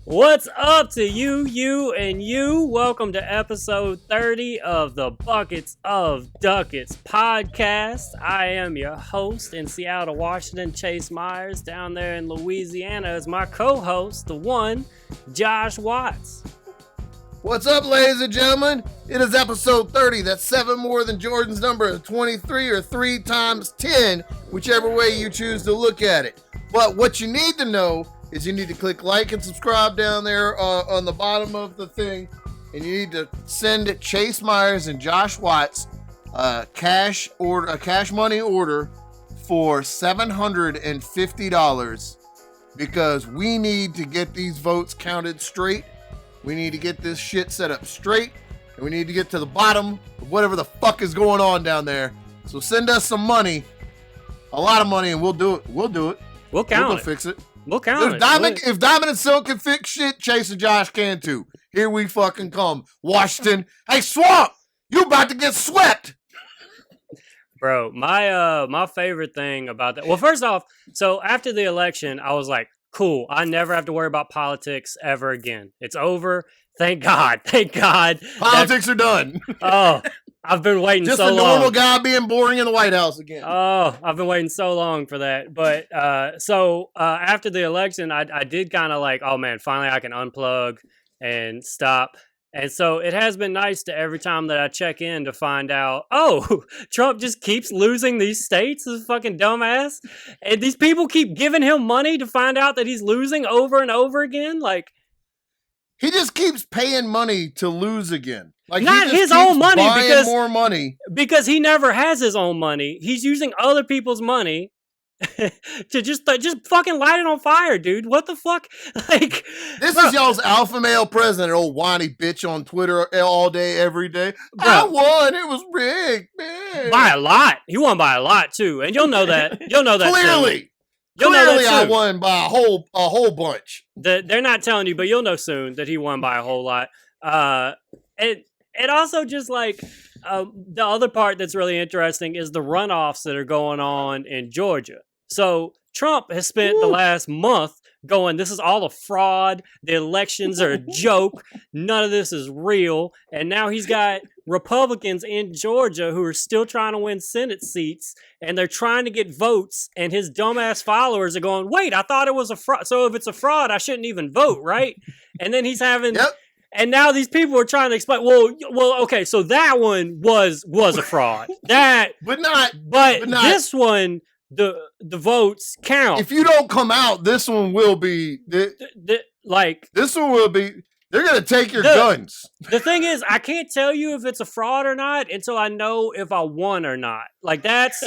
What's up to you, and you? Welcome to episode 30 of the Buckets of Duckets podcast. I am your host in Seattle, Washington, Chase Myers. Down there in Louisiana is my co-host, the one, Josh Watts. What's up, ladies and gentlemen? It is episode 30. That's 7 more than Jordan's number of 23 or 3 times 10, whichever way you choose to look at it. But what you need to know is you need to click like and subscribe down there on the bottom of the thing, and you need to send Chase Myers and Josh Watts a cash money order for $750 because we need to get these votes counted straight. We need to get this shit set up straight, and we need to get to the bottom of whatever the fuck is going on down there. So send us some money, a lot of money, and we'll do it. We'll count it. Fix it. We'll count it. If Diamond and Silk can fix shit, Chase and Josh can too. Here we fucking come. Washington. Hey, Swamp! You about to get swept! Bro, my favorite thing about that... Well, first off, so after the election, I was like, cool, I never have to worry about politics ever again. It's over. Thank God. Thank God. Politics are done. Oh, I've been waiting so long. Just a normal guy being boring in the White House again. Oh, I've been waiting so long for that. But so after the election, I did kind of like, oh man, finally I can unplug and stop. And so it has been nice to every time that I check in to find out, oh, Trump just keeps losing these states, this fucking dumbass. And these people keep giving him money to find out that he's losing over and over again. Like, he just keeps paying money to lose again. Like, not his own money, because more money because he never has his own money. He's using other people's money to just fucking light it on fire, dude. What the fuck? Like, this is y'all's alpha male president, old whiny bitch on Twitter all day, every day. Bro, I won. It was rigged, man. By a lot. He won by a lot too, and you'll know that. You'll know that clearly. Soon. You'll know that I soon. won by a whole bunch. They're not telling you, but you'll know soon that he won by a whole lot. It also just like the other part that's really interesting is the runoffs that are going on in Georgia. So Trump has spent the last month going, this is all a fraud. The elections are a joke. None of this is real. And now he's got Republicans in Georgia who are still trying to win Senate seats, and they're trying to get votes. And his dumbass followers are going, wait, I thought it was a fraud. So if it's a fraud, I shouldn't even vote, right? And then he's having... Yep. And now these people are trying to explain. Well, okay. So that one was a fraud. That, but not. This one, the votes count. If you don't come out, this one will be like. This one will be. They're gonna take your guns. The thing is, I can't tell you if it's a fraud or not until I know if I won or not. Like that's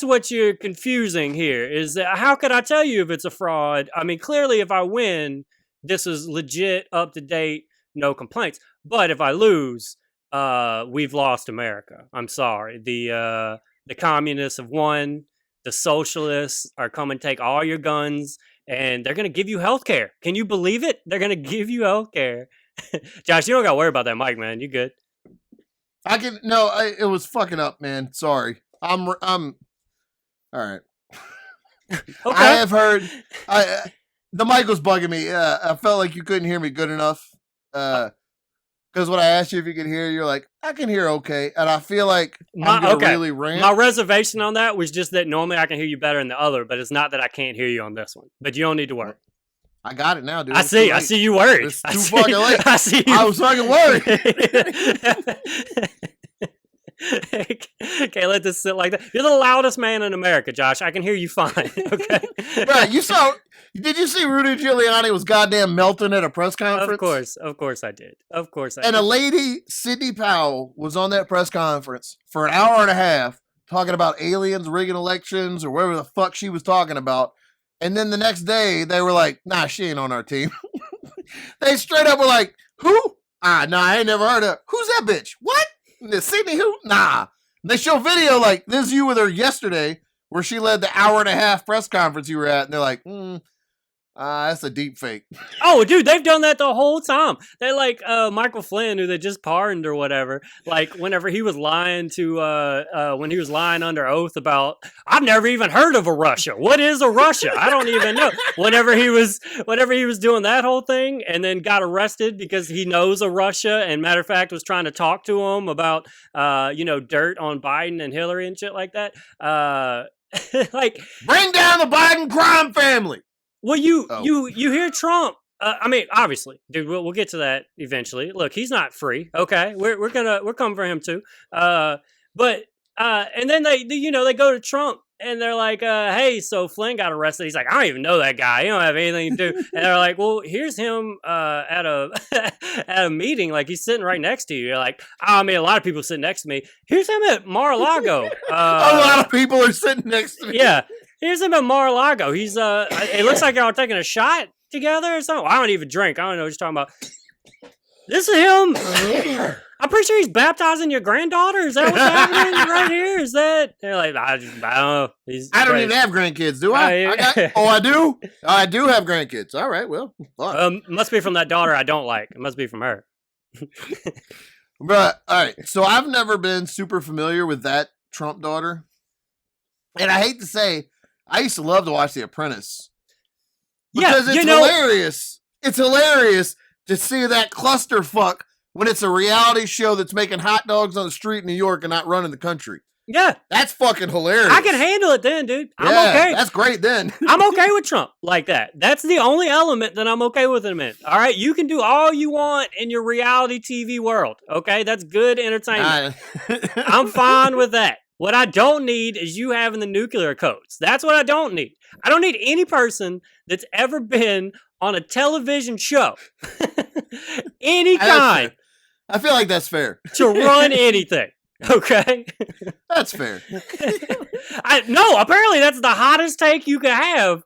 what you're confusing here. Is that how could I tell you if it's a fraud? I mean, clearly, if I win, this is legit, up to date. No complaints. But if I lose, we've lost America. I'm sorry. The communists have won. The socialists are coming to take all your guns, and they're going to give you health care. Can you believe it? They're going to give you health care. Josh, you don't got to worry about that mic, man. You good? It was fucking up, man. Sorry. I'm all right. Okay. I have heard the mic was bugging me. I felt like you couldn't hear me good enough. Because when I asked you if you could hear, you're like, I can hear okay. And I feel like I'm going to really rant. My reservation on that was just that normally I can hear you better in the other, but it's not that I can't hear you on this one. But you don't need to worry. I got it now, dude. I see you worried. It's too fucking late. I see you. I was fucking worried. Can't let this sit like that. You're the loudest man in America, Josh. I can hear you fine. Okay. Right. Did you see Rudy Giuliani was goddamn melting at a press conference? Of course I did. And a lady, Sidney Powell, was on that press conference for an hour and a half talking about aliens rigging elections or whatever the fuck she was talking about. And then the next day they were like, nah, she ain't on our team. They straight up were like, who? Nah, I ain't never heard of her. Who's that bitch? What? Sidney who? Nah. They show video like this you with her yesterday where she led the hour and a half press conference you were at. And they're like, That's a deep fake. Oh, dude, they've done that the whole time. They like Michael Flynn, who they just pardoned or whatever. Like whenever he was lying when he was lying under oath about, I've never even heard of a Russia. What is a Russia? I don't even know. Whenever he was doing that whole thing, and then got arrested because he knows a Russia, and matter of fact was trying to talk to him about dirt on Biden and Hillary and shit like that. Like, bring down the Biden crime family. Well, you hear Trump. I mean, obviously, dude. We'll get to that eventually. Look, he's not free. Okay, we're coming for him too. And then they go to Trump and they're like, hey, so Flynn got arrested. He's like, I don't even know that guy. He don't have anything to do. And they're like, well, here's him at a at a meeting. Like he's sitting right next to you. You're like, I mean, a lot of people sit next to me. Here's him at Mar-a-Lago. A lot of people are sitting next to me. Yeah. Here's him at Mar-a-Lago. He's it looks like y'all taking a shot together or something. I don't even drink. I don't know what you're talking about. This is him. I'm pretty sure he's baptizing your granddaughter. Is that what's happening right here? Is that? They're like, I don't know. I don't even have grandkids, do I? I do? I do have grandkids. All right, well. Must be from that daughter I don't like. It must be from her. But, all right. So I've never been super familiar with that Trump daughter. And I hate to say, I used to love to watch The Apprentice. Because it's hilarious. It's hilarious to see that clusterfuck when it's a reality show that's making hot dogs on the street in New York and not running the country. Yeah. That's fucking hilarious. I can handle it then, dude. I'm okay. That's great then. I'm okay with Trump like that. That's the only element that I'm okay with him in. All right? You can do all you want in your reality TV world. Okay? That's good entertainment. I'm fine with that. What I don't need is you having the nuclear codes. That's what I don't need. I don't need any person that's ever been on a television show, any kind. I feel like that's fair. To run anything. Okay? That's fair. No, apparently that's the hottest take you could have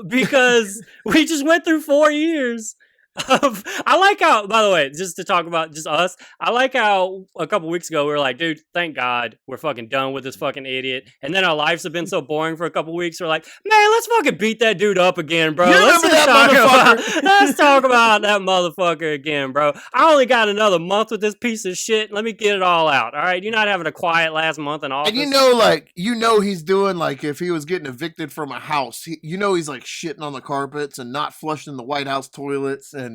because we just went through 4 years. I like how, by the way, just to talk about just us, I like how a couple weeks ago we were like, dude, thank God we're fucking done with this fucking idiot. And then our lives have been so boring for a couple weeks. We're like, man, let's fucking beat that dude up again, bro. Let's talk about that motherfucker again, bro. I only got another month with this piece of shit. Let me get it all out. All right. You're not having a quiet last month in office. And he's doing like if he was getting evicted from a house, he's like shitting on the carpets and not flushing the White House toilets and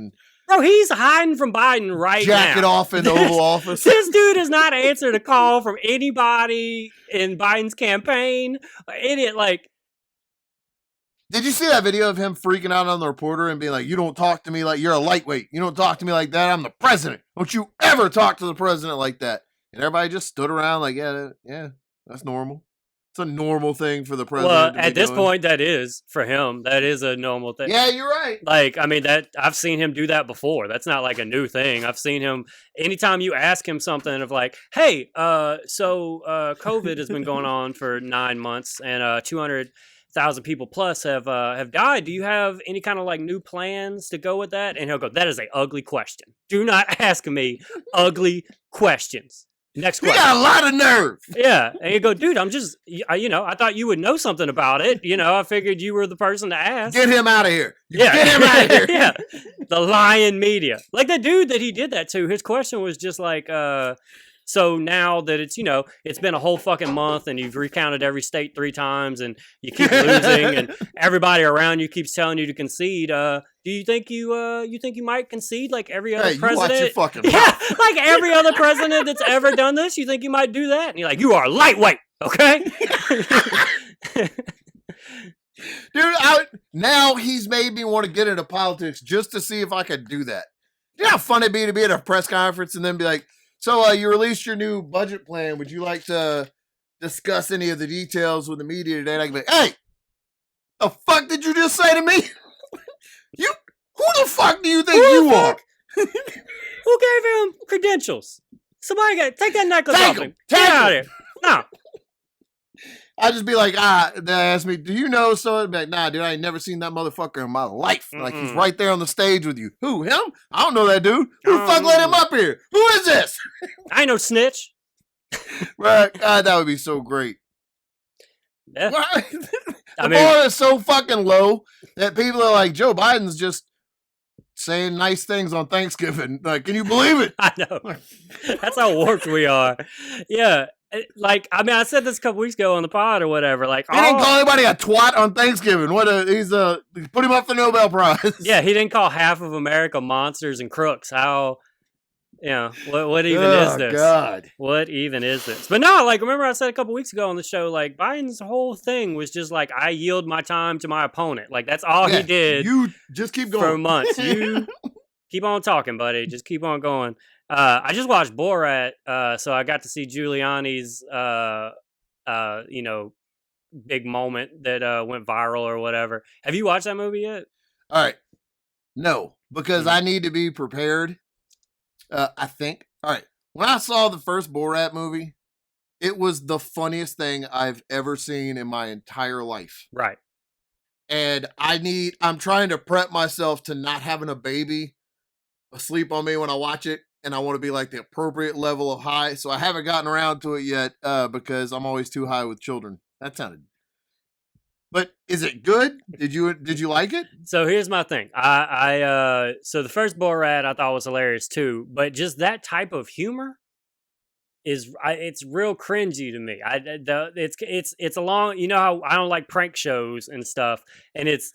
bro, he's hiding from Biden right now. Jacket off in the Oval Office. This dude has not answered a call from anybody in Biden's campaign. Idiot, like. Did you see that video of him freaking out on the reporter and being like, you don't talk to me like you're a lightweight. You don't talk to me like that. I'm the president. Don't you ever talk to the president like that. And everybody just stood around like, yeah, that's normal. It's a normal thing for the president. Well, at this point, that is for him. That is a normal thing. Yeah, you're right. Like, I mean, that I've seen him do that before. That's not like a new thing. I've seen him anytime you ask him something of like, hey, so COVID has been going on for 9 months and 200,000 people plus have died. Do you have any kind of like new plans to go with that? And he'll go, that is an ugly question. Do not ask me ugly questions. Next question. You got a lot of nerve. Yeah. And you go, dude, I'm just, I thought you would know something about it. I figured you were the person to ask. Get him out of here. Yeah. Get him out of here. Yeah. The lying media. Like the dude that he did that to, his question was just like, so now that it's, it's been a whole fucking month and you've recounted every state 3 times and you keep losing and everybody around you keeps telling you to concede, do you think you might concede like every other president? You watch your fucking mouth. Like every other president that's ever done this, you think you might do that? And you're like, you are lightweight, okay? Dude, now he's made me want to get into politics just to see if I could do that. You know how fun it'd be to be at a press conference and then be like, so you released your new budget plan. Would you like to discuss any of the details with the media today? And I can be like, hey, the fuck did you just say to me? Who the fuck do you think you are? Who gave him credentials? Somebody take that necklace off him. Get out of here. No. I'd just be like, they ask me, do you know so? I'd be like, nah, dude, I ain't never seen that motherfucker in my life. Like, he's right there on the stage with you. Who, him? I don't know that dude. Who the fuck let him up here? Who is this? I ain't no snitch. Right. God, that would be so great. Yeah. The bar is so fucking low that people are like, Joe Biden's just saying nice things on Thanksgiving. Like, can you believe it? I know. That's how warped we are. Yeah. Like, I mean, I said this a couple weeks ago on the pod or whatever. Like, he didn't call anybody a twat on Thanksgiving. Put him up for the Nobel Prize. Yeah, he didn't call half of America monsters and crooks. How, what even is this? God. What even is this? But no, like, remember I said a couple weeks ago on the show, like, Biden's whole thing was just like, I yield my time to my opponent. Like, that's all he did. You just keep going. For months. You keep on talking, buddy. Just keep on going. I just watched Borat, so I got to see Giuliani's, big moment that went viral or whatever. Have you watched that movie yet? All right. No, because I need to be prepared. I think. All right. When I saw the first Borat movie, it was the funniest thing I've ever seen in my entire life. Right. And I'm trying to prep myself to not having a baby asleep on me when I watch it. And I want to be like the appropriate level of high. So I haven't gotten around to it yet because I'm always too high with children. That sounded. But is it good? Did you like it? So here's my thing. So the first Borat I thought was hilarious too, but just that type of humor it's real cringy to me. It's along, you know how I don't like prank shows and stuff, and it's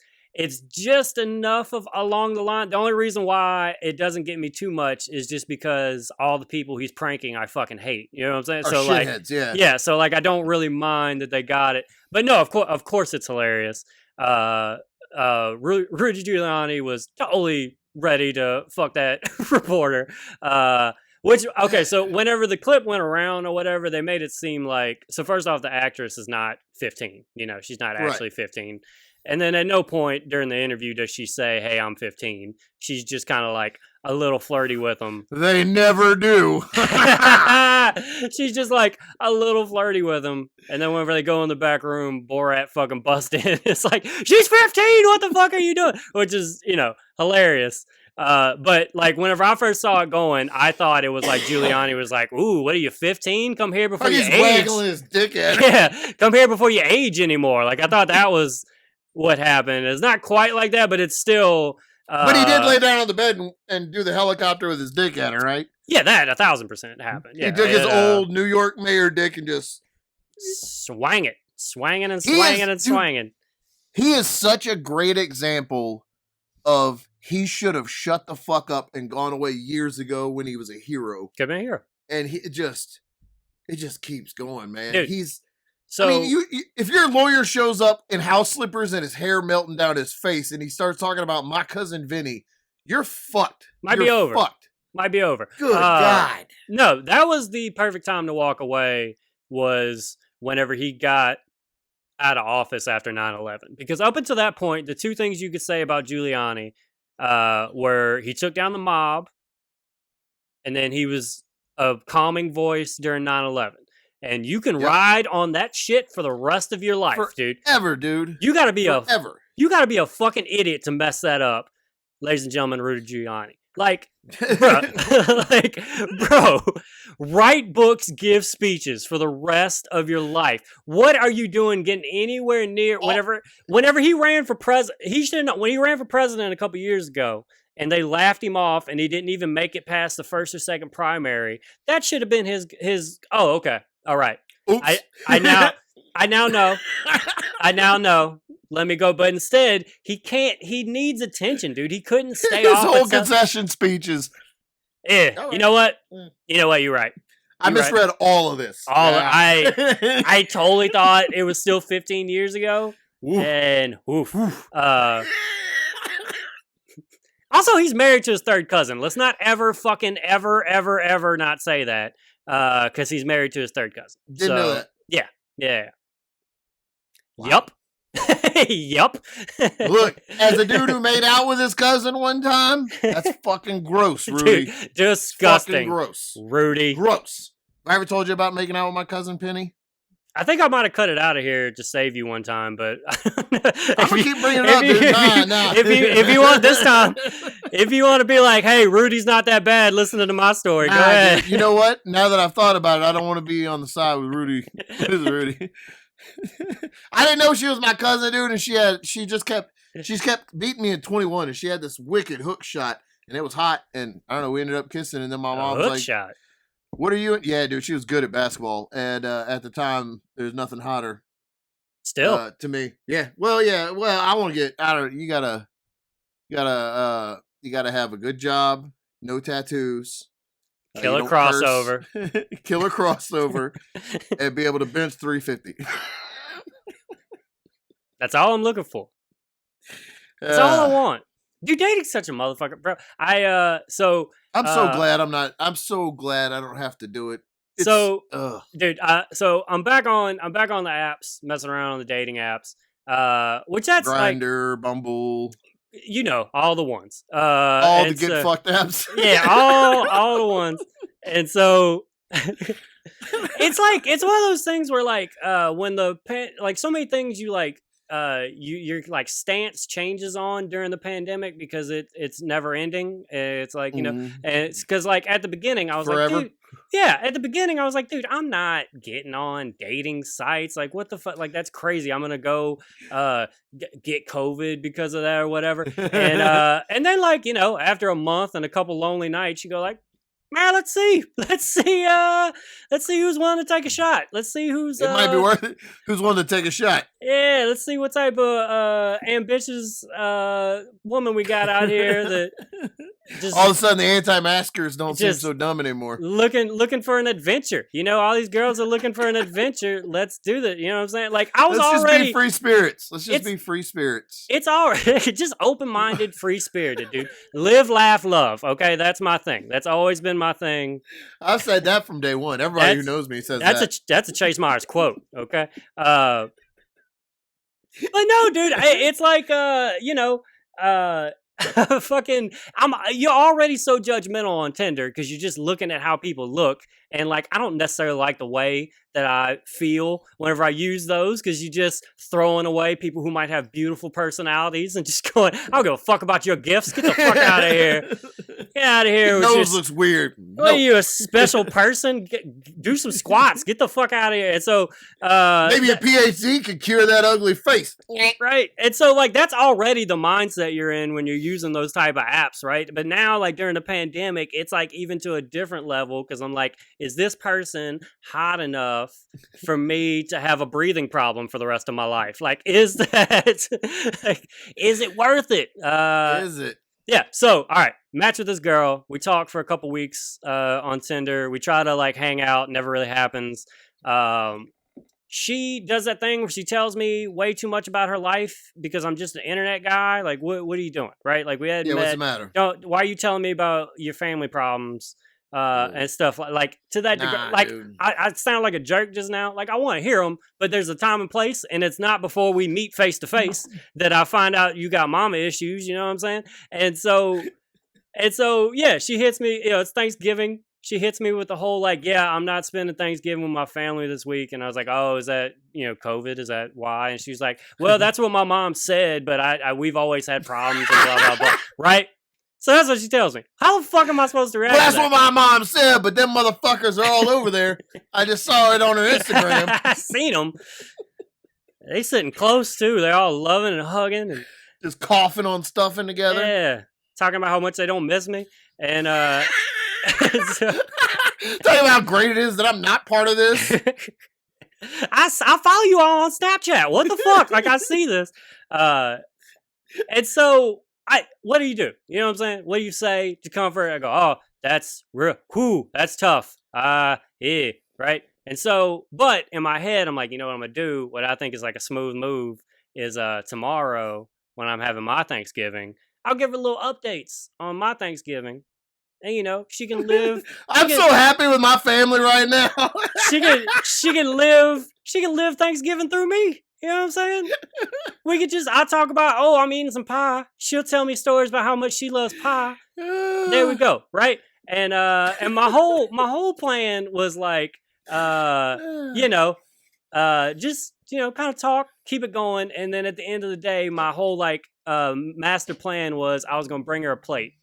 just enough of along the line. The only reason why it doesn't get me too much is just because all the people he's pranking I fucking hate. You know what I'm saying? So shitheads, like, yeah. So like, I don't really mind that they got it, but no, of course it's hilarious. Rudy Giuliani was totally ready to fuck that reporter. So whenever the clip went around or whatever, they made it seem like, so first off, the actress is not 15. She's not actually 15. And then at no point during the interview does she say, hey, I'm 15. She's just kind of like a little flirty with him. They never do. She's just like a little flirty with him. And then whenever they go in the back room, Borat fucking busts in. It's like, she's 15. What the fuck are you doing? Which is, hilarious. But like whenever I first saw it going, I thought it was like Giuliani was like, ooh, what are you, 15? Come here before you age. He's waggling his dick at her. Yeah, come here before you age anymore. Like I thought that was what happened. It's not quite like that, but it's still. But he did lay down on the bed and do the helicopter with his dick at her, right? Yeah, that 1,000% happened. Yeah, he took his old New York mayor dick and just swanging and swanging. Dude, he is such a great example of he should have shut the fuck up and gone away years ago when he was a hero. Could be a hero. And it just keeps going, man. Dude. I mean, if your lawyer shows up in house slippers and his hair melting down his face and he starts talking about my cousin Vinny, you're fucked. Might be over. Good God. No, that was the perfect time to walk away, was whenever he got out of office after 9/11. Because up until that point, the two things you could say about Giuliani were he took down the mob and then he was a calming voice during 9/11. And you can ride on that shit for the rest of your life, dude. Forever, dude. You gotta be You gotta be a fucking idiot to mess that up, ladies and gentlemen. Rudy Giuliani, like, bro, write books, give speeches for the rest of your life. What are you doing, getting anywhere near? Whenever he ran for president, when he ran for president a couple years ago. And they laughed him off, and he didn't even make it past the first or second primary. That should have been his. Oh, okay, all right. Oops. I now know. Let me go. But instead, he can't. He needs attention, dude. He couldn't stay his off. His whole concession speeches. Yeah. You know what? You know what? You're right. I misread all of this. I totally thought it was still 15 years ago. Oof. And also, he's married to his third cousin. Let's not ever fucking ever not say that, because he's married to his third cousin. Didn't know that. Yeah. Wow. Yup. Yup. Look, as a dude who made out with his cousin one time, that's fucking gross, Rudy. Dude, disgusting. Fucking gross. Rudy. Gross. Have I ever told you about making out with my cousin Penny? I think I might have cut it out of here to save you one time, but I'm gonna keep bringing it up, dude. Nah. If you want this time, if you want to be like, hey, Rudy's not that bad, listen to my story. Go ahead. Dude, you know what? Now that I've thought about it, I don't want to be on the side with Rudy. Rudy. I didn't know she was my cousin, dude, and she kept beating me at 21, and she had this wicked hook shot, and it was hot, and I don't know, we ended up kissing, and then my mom was hook like, shot. "What are you?" Yeah, dude, she was good at basketball, and at the time, there's nothing hotter. Still, to me, yeah. Well, yeah. Well, I want to get out of. You gotta have a good job, no tattoos, killer crossover, killer crossover, and be able to bench 350. That's all I'm looking for. That's all I want. Dude, dating's such a motherfucker, bro. I'm so glad I'm so glad I don't have to do it. Dude, so I'm back on the apps, messing around on the dating apps. Which that's Grindr, like, Bumble, all the ones. all the get fucked apps. Yeah, all the ones. And so it's like it's one of those things where like when like so many things you like your like stance changes on during the pandemic because it's never ending. It's like, and it's because like at the beginning I was Forever. like, dude, yeah, at the beginning I was like, dude, I'm not getting on dating sites. Like, what the fuck? Like, that's crazy. I'm gonna go get COVID because of that or whatever. And then like, after a month and a couple lonely nights, you go like, man, let's see who's willing to take a shot. Let's see who's it might be worth it. Who's willing to take a shot? Yeah, let's see what type of ambitious woman we got out here that just all of a sudden the anti-maskers don't seem so dumb anymore. Looking for an adventure. All these girls are looking for an adventure. Let's do that. You know what I'm saying? Like I was Let's already just be free spirits. Let's just be free spirits. It's already just open-minded, free-spirited, dude. Live, laugh, love. Okay, that's my thing. That's always been my thing. I've said that from day one. Everybody who knows me says that. That's a Chase Myers quote. Okay. But no, dude, it's like, fucking, you're already so judgmental on Tinder because you're just looking at how people look. And like, I don't necessarily like the way that I feel whenever I use those because you're just throwing away people who might have beautiful personalities and just going, I don't give a fuck about your gifts. Get the fuck out of here. Get out of here. Your nose looks weird. What are you, a special person? Do some squats. Get the fuck out of here. And so, maybe a PhD could cure that ugly face. Right. And so, like, that's already the mindset you're in when you're using those type of apps, right? But now, like, during the pandemic, it's like even to a different level because I'm like, is this person hot enough for me to have a breathing problem for the rest of my life? Like, is that, like, is it worth it? Is it? Yeah. So, all right, match with this girl. We talk for a couple weeks on Tinder. We try to like hang out. Never really happens. She does that thing where she tells me way too much about her life because I'm just an internet guy. Like, what are you doing? Right? Like, we had met. What's the matter? Why are you telling me about your family problems and stuff like to that degree? Like, I sound like a jerk just now. Like, I want to hear them, but there's a time and place, and it's not before we meet face to face that I find out you got mama issues. You know what I'm saying? And so, yeah, she hits me. It's Thanksgiving. She hits me with the whole like, yeah, I'm not spending Thanksgiving with my family this week. And I was like, oh, is that, COVID? Is that why? And she's like, well, that's what my mom said, but we've always had problems and blah, blah, blah. Right? So that's what she tells me. How the fuck am I supposed to react to that? Well, that's what my mom said, but them motherfuckers are all over there. I just saw it on her Instagram. I seen them. They sitting close too. They're all loving and hugging. And just coughing on stuffing together. Yeah. Talking about how much they don't miss me. And, tell you how great it is that I'm not part of this. I follow you all on Snapchat. What the fuck? Like, I see this. And so, what do you do? You know what I'm saying? What do you say to comfort? I go, oh, that's real. Whew, that's tough. Yeah, right? And so, but in my head, I'm like, you know what I'm going to do? What I think is like a smooth move is tomorrow when I'm having my Thanksgiving, I'll give her little updates on my Thanksgiving. And she can live. I'm so happy with my family right now. she can live Thanksgiving through me. You know what I'm saying? We could I talk about, I'm eating some pie. She'll tell me stories about how much she loves pie. There we go, right? And my whole plan was like, just kind of talk, keep it going, and then at the end of the day, my whole like master plan was I was gonna bring her a plate.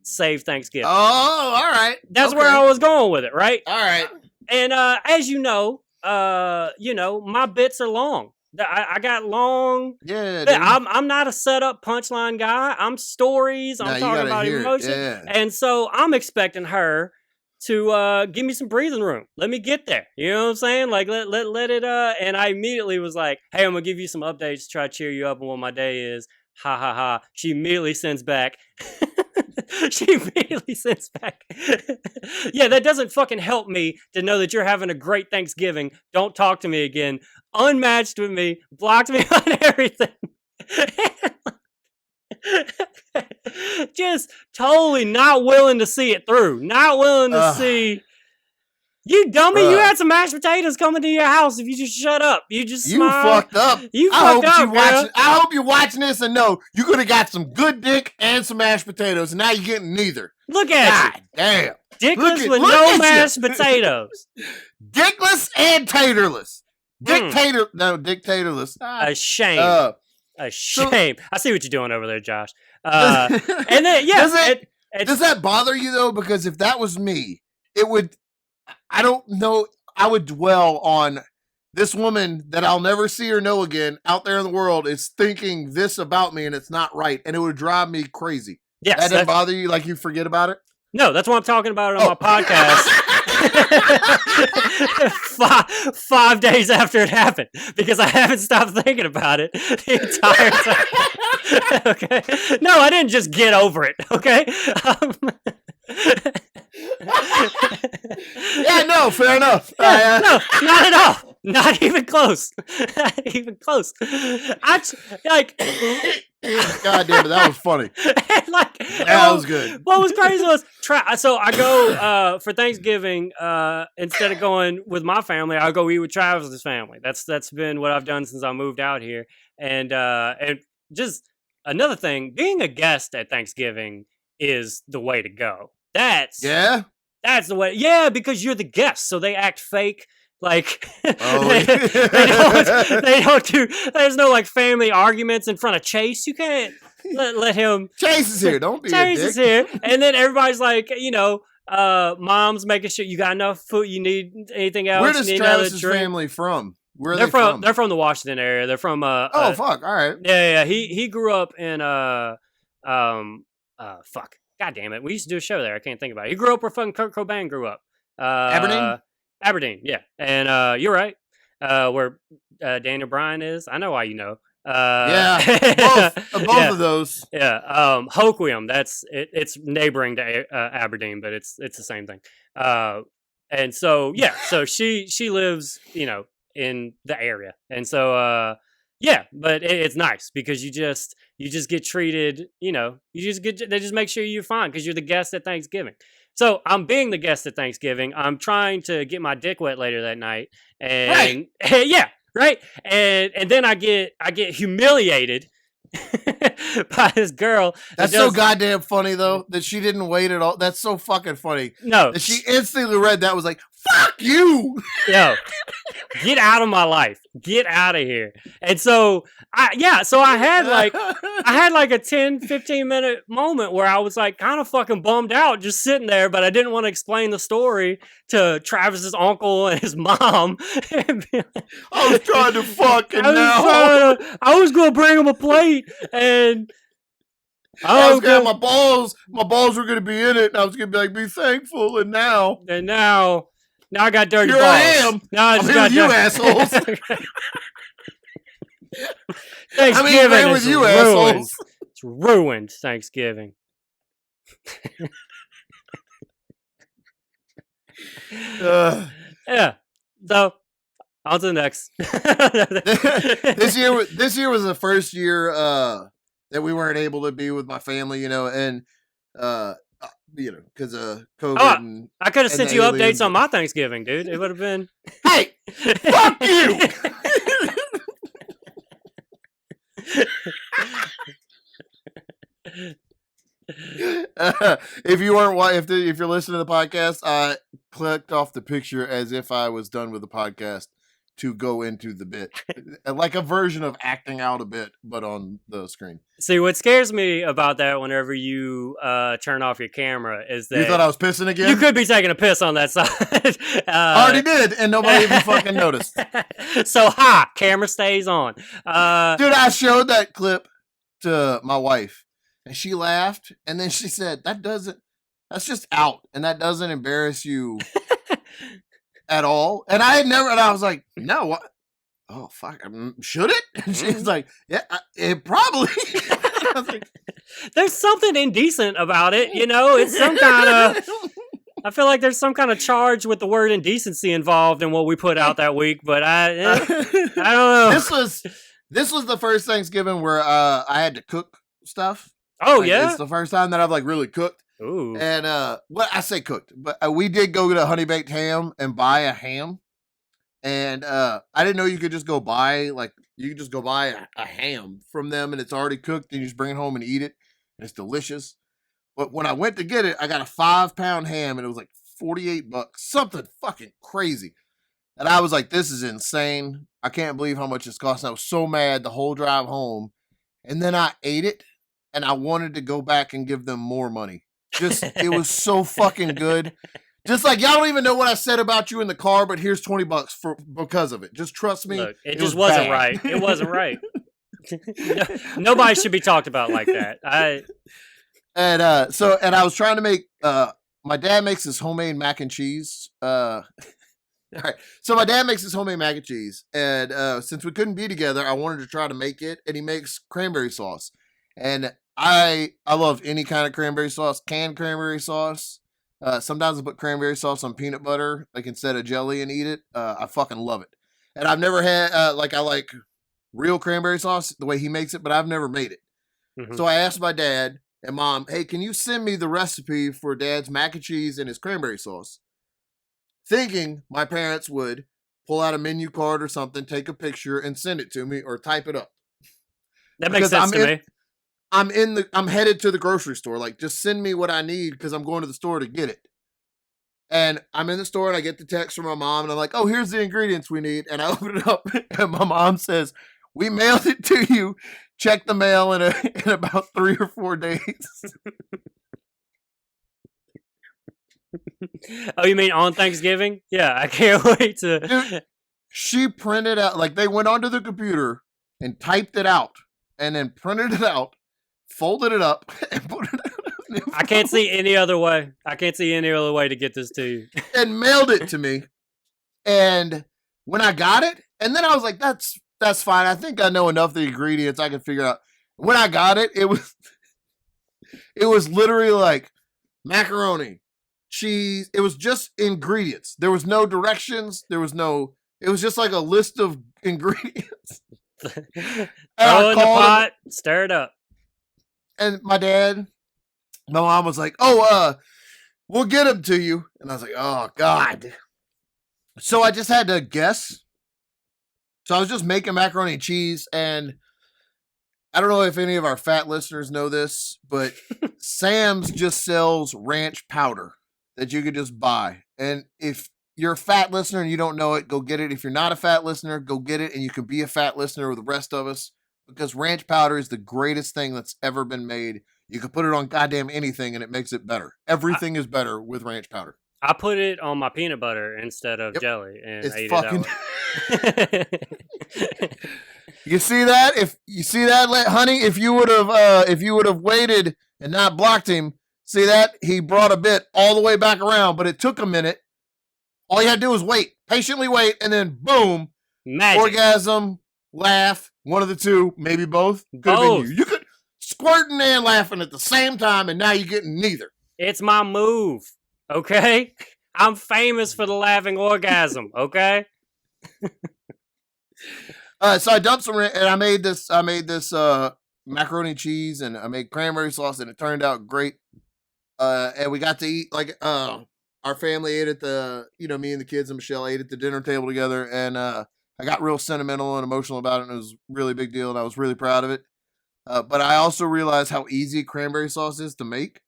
Save Thanksgiving. Oh, all right. That's where I was going with it, right? All right. And as you know, my bits are long. I got long. Yeah, dude. I'm not a setup punchline guy. I'm stories. Nah, I'm you talking gotta about hear it. emotion, Yeah. and so I'm expecting her to give me some breathing room. Let me get there. You know what I'm saying? Like let it. And I immediately was like, "Hey, I'm gonna give you some updates to try to cheer you up on what my day is." Ha ha ha. She immediately sends back. She immediately sends back. Yeah, that doesn't fucking help me to know that you're having a great Thanksgiving. Don't talk to me again. Unmatched with me, blocked me on everything. Just totally not willing to see it through. Not willing to see. You dummy, you had some mashed potatoes coming to your house if you just shut up. You just smiled. Fucked up. You fucked up, girl. I hope you're watching this and know you could have got some good dick and some mashed potatoes, and now you're getting neither. Look at you. Damn. Dickless with no mashed potatoes. Dickless and taterless. Dictatorless. A shame. A shame. I see what you're doing over there, Josh. And then, yeah. Does that bother you, though? Because if that was me, it would... I don't know. I would dwell on this woman that I'll never see or know again out there in the world is thinking this about me, and it's not right, and it would drive me crazy. Yes, that doesn't bother you? Like you forget about it? No, that's why I'm talking about it on my podcast. 5 days after it happened, because I haven't stopped thinking about it the entire time. Okay. No, I didn't just get over it. Okay. Yeah, no, fair enough. Yeah, no, not at all. Not even close. Not even close. Like, God damn it, that was funny. Like, that was good. What was crazy was so I go for Thanksgiving. Instead of going with my family, I go eat with Travis's family. That's been what I've done since I moved out here. And just another thing, being a guest at Thanksgiving is the way to go. That's the way. Yeah, because you're the guest, so they act fake. Like they don't do. There's no like family arguments in front of Chase. You can't let him. Chase is here. Don't be Chase a dick. is here, and then everybody's like, mom's making sure you got enough food. You need anything else? Where does Travis's family from? Where are they from? They're from the Washington area. They're from fuck. All right. Yeah. He grew up in fuck. God damn it. We used to do a show there. I can't think about it. He grew up where fucking Kurt Cobain grew up. Aberdeen, yeah. And you're right. Where Daniel Bryan is. I know why you know. Both of those. Yeah. Hoquiam, it's neighboring to Aberdeen, but it's the same thing. And so yeah, so she lives, in the area. And so yeah, but it's nice because you just get treated, they just make sure you're fine because you're the guest at Thanksgiving. So I'm being the guest at Thanksgiving. I'm trying to get my dick wet later that night, and yeah, right. And then I get humiliated by this girl. That's so goddamn funny though that she didn't wait at all. That's so fucking funny. No, that she instantly read that was like, "Fuck you." Yo, get out of my life. Get out of here. And so I had like a 10, 15 minute moment where I was like kind of fucking bummed out just sitting there, but I didn't want to explain the story to Travis's uncle and his mom. I was trying to fucking I was going to bring him a plate and I was gonna have my balls were going to be in it and I was going to be like, be thankful. And now I got dirty balls. I am. Now I just got you assholes. Thanksgiving with you ruined. assholes. It's ruined Thanksgiving. Yeah. So on to the next. This year was the first year that we weren't able to be with my family, and because of COVID. I could have sent you updates on my Thanksgiving, dude. It would have been. Hey, fuck you! If you're listening to the podcast, I clicked off the picture as if I was done with the podcast to go into the bit, like a version of acting out a bit, but on the screen. See, what scares me about that whenever you turn off your camera is that You thought I was pissing again? you could be taking a piss on that side. I already did, and nobody even fucking noticed. So, camera stays on. Dude, I showed that clip to my wife, and she laughed, and then she said, that's just out, and that doesn't embarrass you at all. And I was like, no, what? Oh, fuck, should it? And she's like, yeah, it probably. I was like, there's something indecent about it, it's some kind of, I feel like there's some kind of charge with the word indecency involved in what we put out that week, but I don't know. This was the first Thanksgiving where I had to cook stuff. Oh, yeah? It's the first time that I've really cooked. Ooh. And I say cooked, but we did go get a honey baked ham and buy a ham. And I didn't know you could just go buy a ham from them, and it's already cooked, and you just bring it home and eat it. And it's delicious. But when I went to get it, I got a 5-pound ham, and it was like $48, something fucking crazy. And I was like, this is insane. I can't believe how much it's costing. I was so mad the whole drive home. And then I ate it, and I wanted to go back and give them more money. It was so fucking good. Just like, y'all don't even know what I said about you in the car, but here's $20 because of it. Just trust me. Look, it just wasn't right. It wasn't right. Nobody should be talked about like that. And I was trying to make, my dad makes his homemade mac and cheese. All right. So my dad makes his homemade mac and cheese. And since we couldn't be together, I wanted to try to make it. And he makes cranberry sauce. And I love any kind of cranberry sauce, canned cranberry sauce. Sometimes I put cranberry sauce on peanut butter, like instead of jelly, and eat it. I fucking love it. And I've never had, I like real cranberry sauce the way he makes it, but I've never made it. Mm-hmm. So I asked my dad and mom, hey, can you send me the recipe for dad's mac and cheese and his cranberry sauce? Thinking my parents would pull out a menu card or something, take a picture, and send it to me or type it up. That makes sense to me. I'm headed to the grocery store. Like, just send me what I need because I'm going to the store to get it. And I'm in the store and I get the text from my mom and I'm like, oh, here's the ingredients we need. And I open it up and my mom says, we mailed it to you. Check the mail in about 3 or 4 days. Oh, you mean on Thanksgiving? Yeah, I can't wait to. Dude, she printed out, like they went onto the computer and typed it out and then printed it out, folded it up, and put it out. I can't see any other way. I can't see any other way to get this to you. And mailed it to me. And when I got it, and then I was like, that's fine. I think I know enough of the ingredients I can figure out. When I got it, it was literally like macaroni, cheese. It was just ingredients. There was no directions. It was just like a list of ingredients. Throw in the pot, stir it up. And my mom was like, oh, we'll get them to you. And I was like, oh, God. So I just had to guess. So I was just making macaroni and cheese. And I don't know if any of our fat listeners know this, but Sam's just sells ranch powder that you could just buy. And if you're a fat listener and you don't know it, go get it. If you're not a fat listener, go get it. And you can be a fat listener with the rest of us. Because ranch powder is the greatest thing that's ever been made. You can put it on goddamn anything and it makes it better. Everything is better with ranch powder. I put it on my peanut butter instead of jelly, and it's I ate fucking... it that way. You see that? If you see that, honey, if you would have waited and not blocked him, see that? He brought a bit all the way back around, but it took a minute. All you had to do was wait, patiently wait, and then boom, magic. Orgasm, laugh, one of the two, maybe both. Could have been you. You could squirting and laughing at the same time, and now you're getting neither. It's my move, okay? I'm famous for the laughing orgasm, okay? So I dumped some, and I made this macaroni and cheese, and I made cranberry sauce, and it turned out great. And we got to eat our family ate at me and the kids and Michelle ate at the dinner table together, and I got real sentimental and emotional about it, and it was a really big deal, and I was really proud of it. But I also realized how easy cranberry sauce is to make.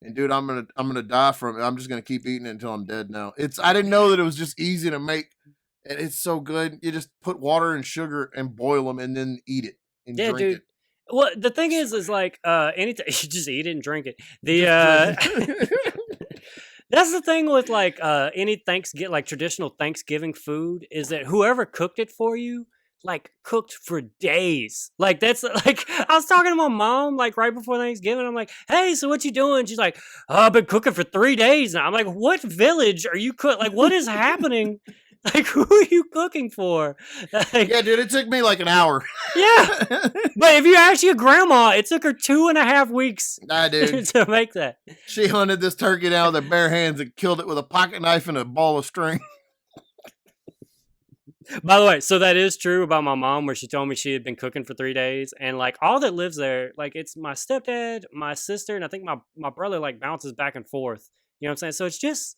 And dude, I'm gonna die from it. I'm just gonna keep eating it until I'm dead now. I didn't know that it was just easy to make. and it's so good. You just put water and sugar and boil them, and then eat it and Yeah, drink dude. it. Well, the thing is like anything you just eat it and drink it. The Just drink it. that's the thing with like any Thanksgiving, like traditional Thanksgiving food, is that whoever cooked it for you like cooked for days. Like that's like I was talking to my mom like right before Thanksgiving. I'm like, hey, so what you doing? She's like, oh, I've been cooking for 3 days now. I'm like, what village are you cook? Like, what is happening? Like, who are you cooking for? Like, Yeah, dude, it took me like an hour. yeah. But if you ask your grandma, it took her 2.5 weeks Nah, dude. to make that. She hunted this turkey down with her bare hands and killed it with a pocket knife and a ball of string. By the way, so that is true about my mom, where she told me she had been cooking for 3 days, and like all that lives there, like it's my stepdad, my sister, and I think my brother like bounces back and forth. You know what I'm saying? So it's just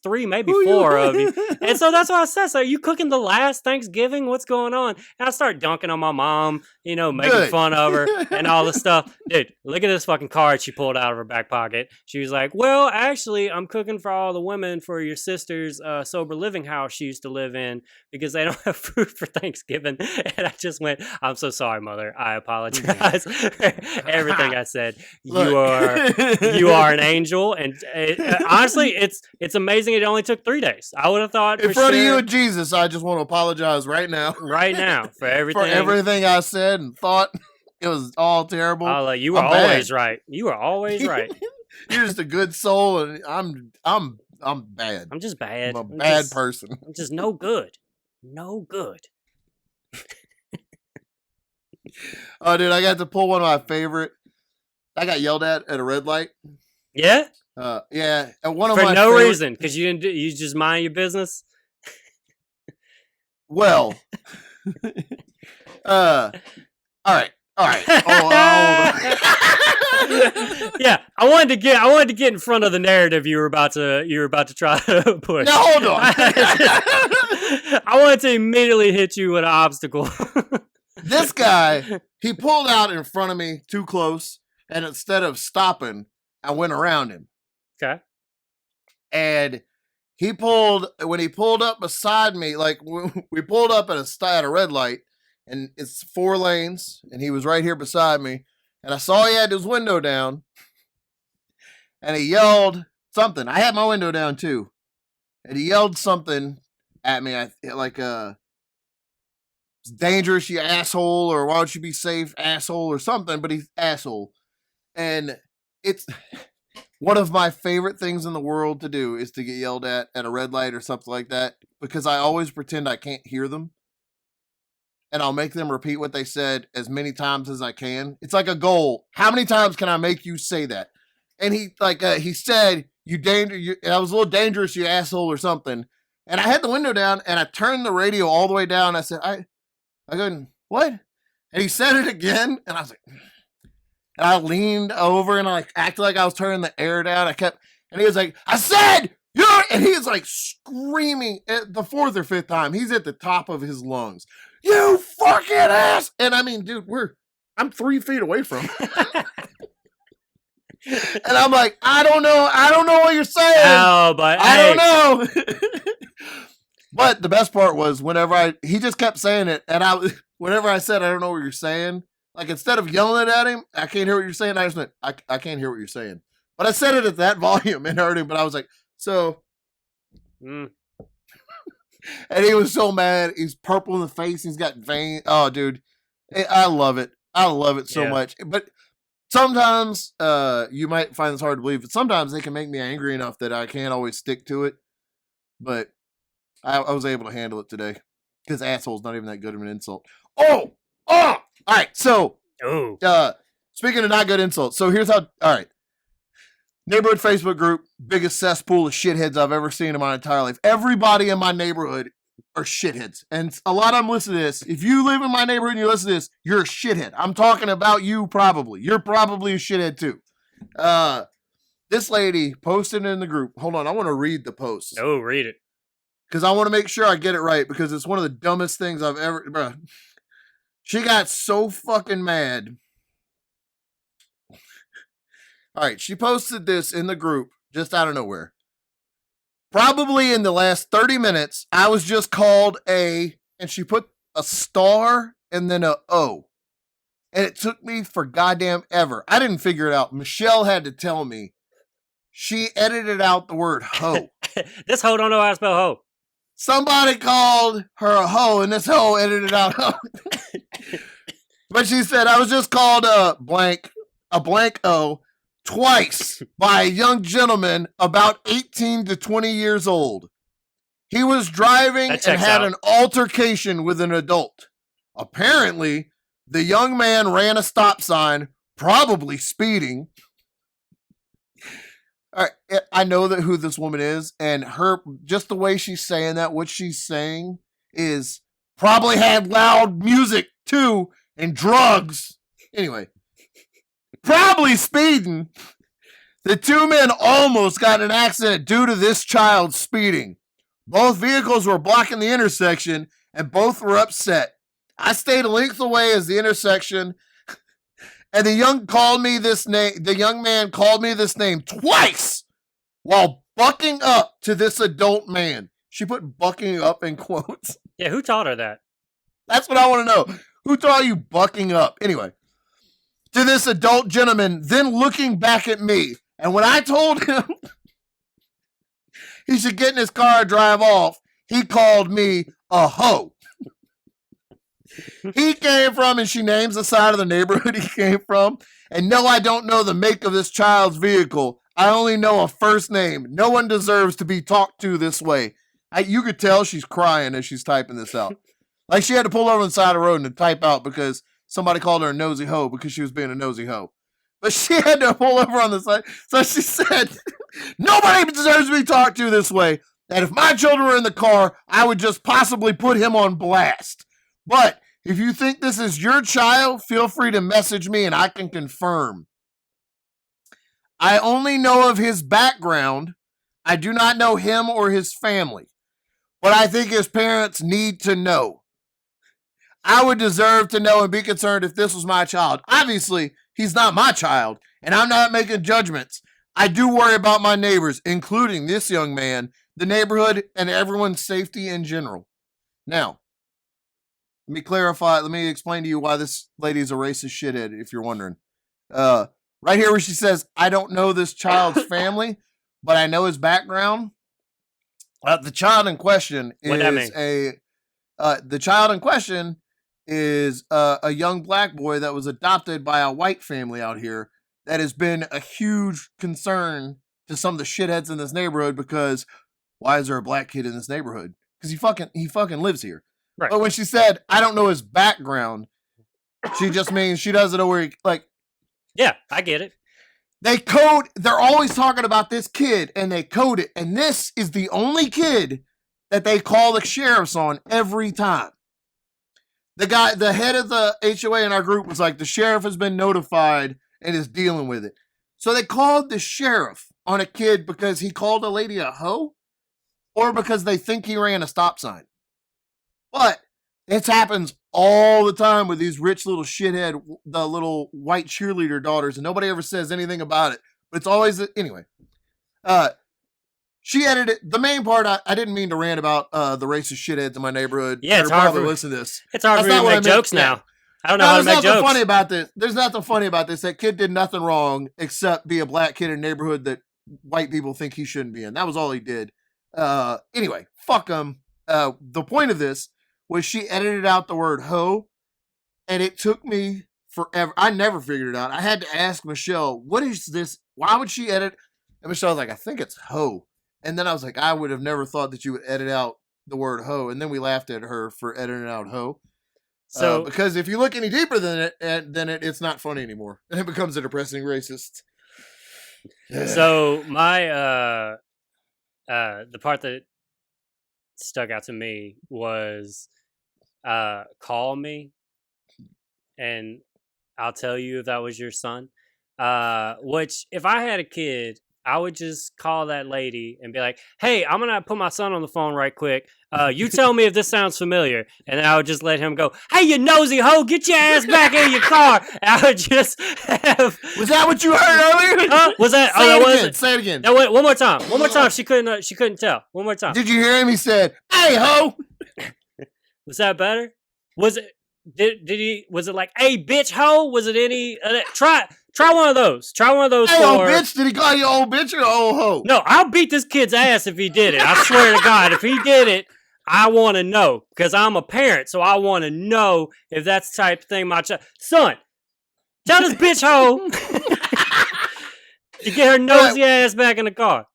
three, maybe Who four of you. you? And so that's what I said. So are you cooking the last Thanksgiving? What's going on? And I start dunking on my mom, making Good. fun of her and all this stuff. Dude, look at this fucking card she pulled out of her back pocket. She was like, well, actually, I'm cooking for all the women for your sister's sober living house she used to live in because they don't have food for Thanksgiving. And I just went, I'm so sorry, mother. I apologize for everything I said. Look. You are an angel. And honestly, it's amazing it only took 3 days. I would have thought In front of you and Jesus, I just want to apologize right now. Right now for everything. For everything I said and thought. It was all terrible. You were always right. You were always right. You're just a good soul, and I'm bad. I'm just bad. I'm a bad person. I'm just no good. No good. Oh, dude, I got to pull one of my favorite. I got yelled at a red light. Yeah? Yeah. And one of for my no favorite, reason, because you just mind your business. Well, all right. Yeah, I wanted to get in front of the narrative you were about to try to push. Now hold on. I wanted to immediately hit you with an obstacle. This guy, he pulled out in front of me too close, and instead of stopping, I went around him. Okay. And when he pulled up beside me, like we pulled up at a red light, and it's 4 lanes, and he was right here beside me, and I saw he had his window down, and he yelled something. I had my window down too, and he yelled something at me, like it's dangerous, you asshole, or why don't you be safe, asshole, or something, but he's asshole. And it's one of my favorite things in the world to do is to get yelled at a red light or something like that, because I always pretend I can't hear them. And I'll make them repeat what they said as many times as I can. It's like a goal. How many times can I make you say that? And he said, I was a little dangerous, you asshole, or something. And I had the window down, and I turned the radio all the way down. I said, I go, what? And he said it again, and I was like, and I leaned over and I acted like I was turning the air down. And he was like, I said, and he was like screaming at the 4th or 5th time. He's at the top of his lungs. You fucking ass! And I mean, dude, I'm 3 feet away from him. And I'm like, I don't know what you're saying. Oh, but I don't know. But the best part was he just kept saying it, and whenever I said I don't know what you're saying, like instead of yelling at him, I can't hear what you're saying. I just went, I can't hear what you're saying. But I said it at that volume and hurt him. But I was like, so. And he was so mad. He's purple in the face. He's got veins. Oh, dude. I love it. I love it so much. But sometimes you might find this hard to believe, but sometimes they can make me angry enough that I can't always stick to it. But I was able to handle it today because asshole's not even that good of an insult. Oh! All right. So, speaking of not good insults, so here's how. All right. Neighborhood Facebook group, biggest cesspool of shitheads I've ever seen in my entire life. Everybody in my neighborhood are shitheads. And a lot of them listen to this. If you live in my neighborhood and you listen to this, you're a shithead. I'm talking about you probably. You're probably a shithead too. This lady posted in the group. Hold on, I want to read the post. Oh, read it. Because I want to make sure I get it right because it's one of the dumbest things I've ever... Bruh. She got so fucking mad. All right, she posted this in the group just out of nowhere. Probably in the last 30 minutes, I was just called and she put a star and then a O. And it took me for goddamn ever. I didn't figure it out. Michelle had to tell me. She edited out the word hoe. This hoe don't know how to spell hoe. Somebody called her a hoe, and this hoe edited out hoe. But she said, I was just called a blank O twice by a young gentleman about 18 to 20 years old. He was driving and had an altercation with an adult. Apparently, the young man ran a stop sign, probably speeding. All right, I know that who this woman is, and her just the way she's saying that, what she's saying is probably had loud music too and drugs. Anyway, probably speeding. The two men almost got in an accident due to this child speeding. Both vehicles were blocking the intersection, and both were upset. I stayed a length away as the intersection, and the young man called me this name twice while bucking up to this adult man. She put bucking up in quotes. Yeah, who taught her that? That's what I want to know. Who taught you bucking up? Anyway, to this adult gentleman, then looking back at me. And when I told him he should get in his car and drive off, he called me a hoe. He came from, and she names the side of the neighborhood he came from. And no, I don't know the make of this child's vehicle. I only know a first name. No one deserves to be talked to this way. You could tell she's crying as she's typing this out. Like she had to pull over on the side of the road and type out because somebody called her a nosy hoe because she was being a nosy hoe. But she had to pull over on the side. So she said, nobody deserves to be talked to this way. And if my children were in the car, I would just possibly put him on blast. But if you think this is your child, feel free to message me and I can confirm. I only know of his background. I do not know him or his family. But I think his parents need to know. I would deserve to know and be concerned if this was my child. Obviously, he's not my child, and I'm not making judgments. I do worry about my neighbors, including this young man, the neighborhood, and everyone's safety in general. Now, let me clarify. Let me explain to you why this lady is a racist shithead, if you're wondering. Right here where she says, I don't know this child's family, but I know his background. The child in question is a young black boy that was adopted by a white family out here that has been a huge concern to some of the shitheads in this neighborhood because why is there a black kid in this neighborhood? Because he fucking lives here. Right. But when she said, I don't know his background, she just means she doesn't know where he, like. Yeah, I get it. They're always talking about this kid and they code it. And this is the only kid that they call the sheriffs on every time. The head of the HOA in our group was like, the sheriff has been notified and is dealing with it. So they called the sheriff on a kid because he called a lady a hoe or because they think he ran a stop sign. But it happens all the time with these rich little shithead, the little white cheerleader daughters, and nobody ever says anything about it. But it's always, anyway. She edited the main part. I didn't mean to rant about the racist shitheads in my neighborhood. Yeah, it's hard to listen to this. It's hard for me to make jokes now. Yeah. I don't know how to make jokes. Funny about this. There's nothing funny about this. That kid did nothing wrong except be a black kid in a neighborhood that white people think he shouldn't be in. That was all he did. Anyway, fuck him. The point of this was she edited out the word hoe, and it took me forever. I never figured it out. I had to ask Michelle, what is this? Why would she edit? And Michelle was like, I think it's hoe. And then I was like, I would have never thought that you would edit out the word hoe. And then we laughed at her for editing out hoe. So because if you look any deeper than it, it's not funny anymore. And it becomes a depressing racist. So my the part that stuck out to me was call me and I'll tell you if that was your son. Which if I had a kid, I would just call that lady and be like, "Hey, I'm gonna put my son on the phone right quick. You tell me if this sounds familiar," and then I would just let him go. "Hey, you nosy hoe, get your ass back in your car." And I would just have. Was that what you heard earlier? Was that? Say it again. It. Say it again. No, wait, one more time. One more time. She couldn't tell. One more time. Did you hear him? He said, "Hey, ho." Was that better? Was it? Did he? Was it like, "Hey, bitch, hoe"? Was it any? Try one of those. Try one of those. Hey, old bitch. Did he call you old bitch or old hoe? No, I'll beat this kid's ass if he did it. I swear to God, if he did it, I want to know because I'm a parent, so I want to know if that's the type of thing my child. Son, tell this bitch hoe to get her nosy ass back in the car.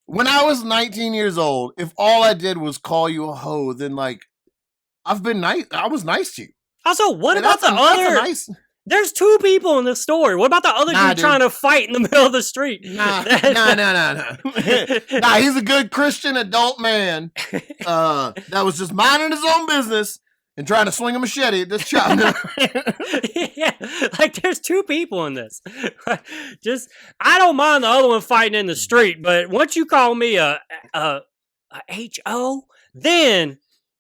When I was 19 years old, if all I did was call you a hoe, then like I've been nice. I was nice to you. Also, what about the other? There's two people in this story. What about the other dude trying to fight in the middle of the street? Nah. Nah, he's a good Christian adult man that was just minding his own business and trying to swing a machete at this child. Yeah, like there's two people in this. Just, I don't mind the other one fighting in the street, but once you call me a HO, then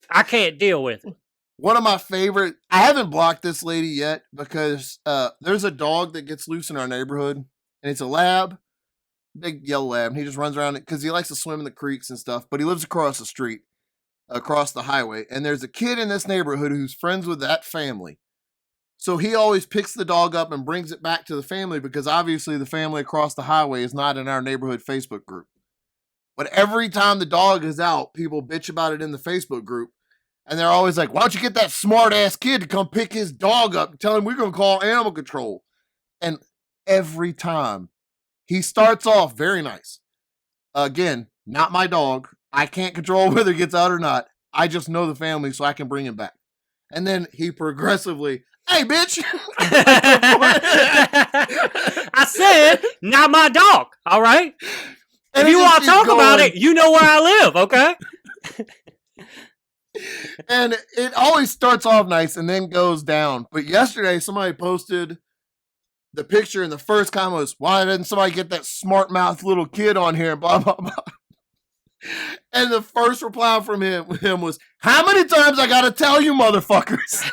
I can't deal with it. One of my favorite, I haven't blocked this lady yet because there's a dog that gets loose in our neighborhood, and it's a lab, big yellow lab, and he just runs around because he likes to swim in the creeks and stuff, but he lives across the street, across the highway, and there's a kid in this neighborhood who's friends with that family. So he always picks the dog up and brings it back to the family because obviously the family across the highway is not in our neighborhood Facebook group. But every time the dog is out, people bitch about it in the Facebook group. And they're always like, "Why don't you get that smart-ass kid to come pick his dog up and tell him we're going to call animal control?" And every time, he starts off very nice. Again, not my dog. I can't control whether he gets out or not. I just know the family so I can bring him back. And then he progressively, "Hey, bitch." I said, not my dog, all right? And if you want to talk about it, you know where I live, okay? And it always starts off nice and then goes down. But yesterday, somebody posted the picture, and the first comment was, "Why didn't somebody get that smart mouth little kid on here?" Blah, blah, blah. And the first reply from him was, "How many times I got to tell you, motherfuckers?"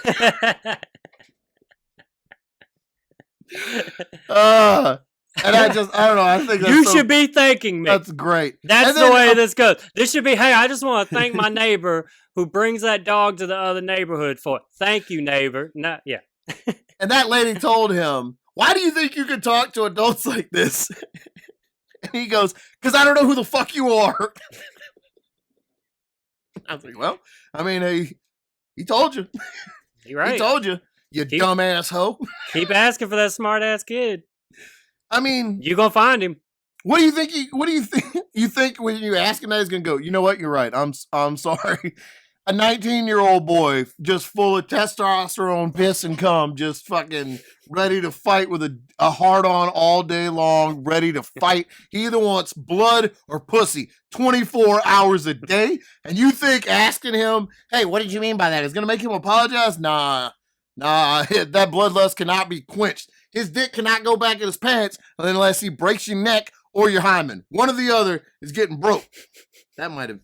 And I don't know. I think you should be thanking me. That's great. That's the way this goes. This should be, "Hey, I just want to thank my neighbor who brings that dog to the other neighborhood for it. Thank you, neighbor." Yeah. And that lady told him, "Why do you think you can talk to adults like this?" And he goes, "Because I don't know who the fuck you are." I was like, "Well, I mean, he told you. You're right. He told you, you dumb asshole." Keep asking for that smart ass kid. I mean, you gonna find him. What do you think? You think when you ask him that he's gonna go, "You know what? You're right. I'm sorry." A 19-year-old boy just full of testosterone, piss, and cum, just fucking ready to fight with a hard-on all day long, ready to fight. He either wants blood or pussy 24 hours a day. And you think asking him, "Hey, what did you mean by that?" is going to make him apologize? Nah, that bloodlust cannot be quenched. His dick cannot go back in his pants unless he breaks your neck or your hymen. One or the other is getting broke. That might have,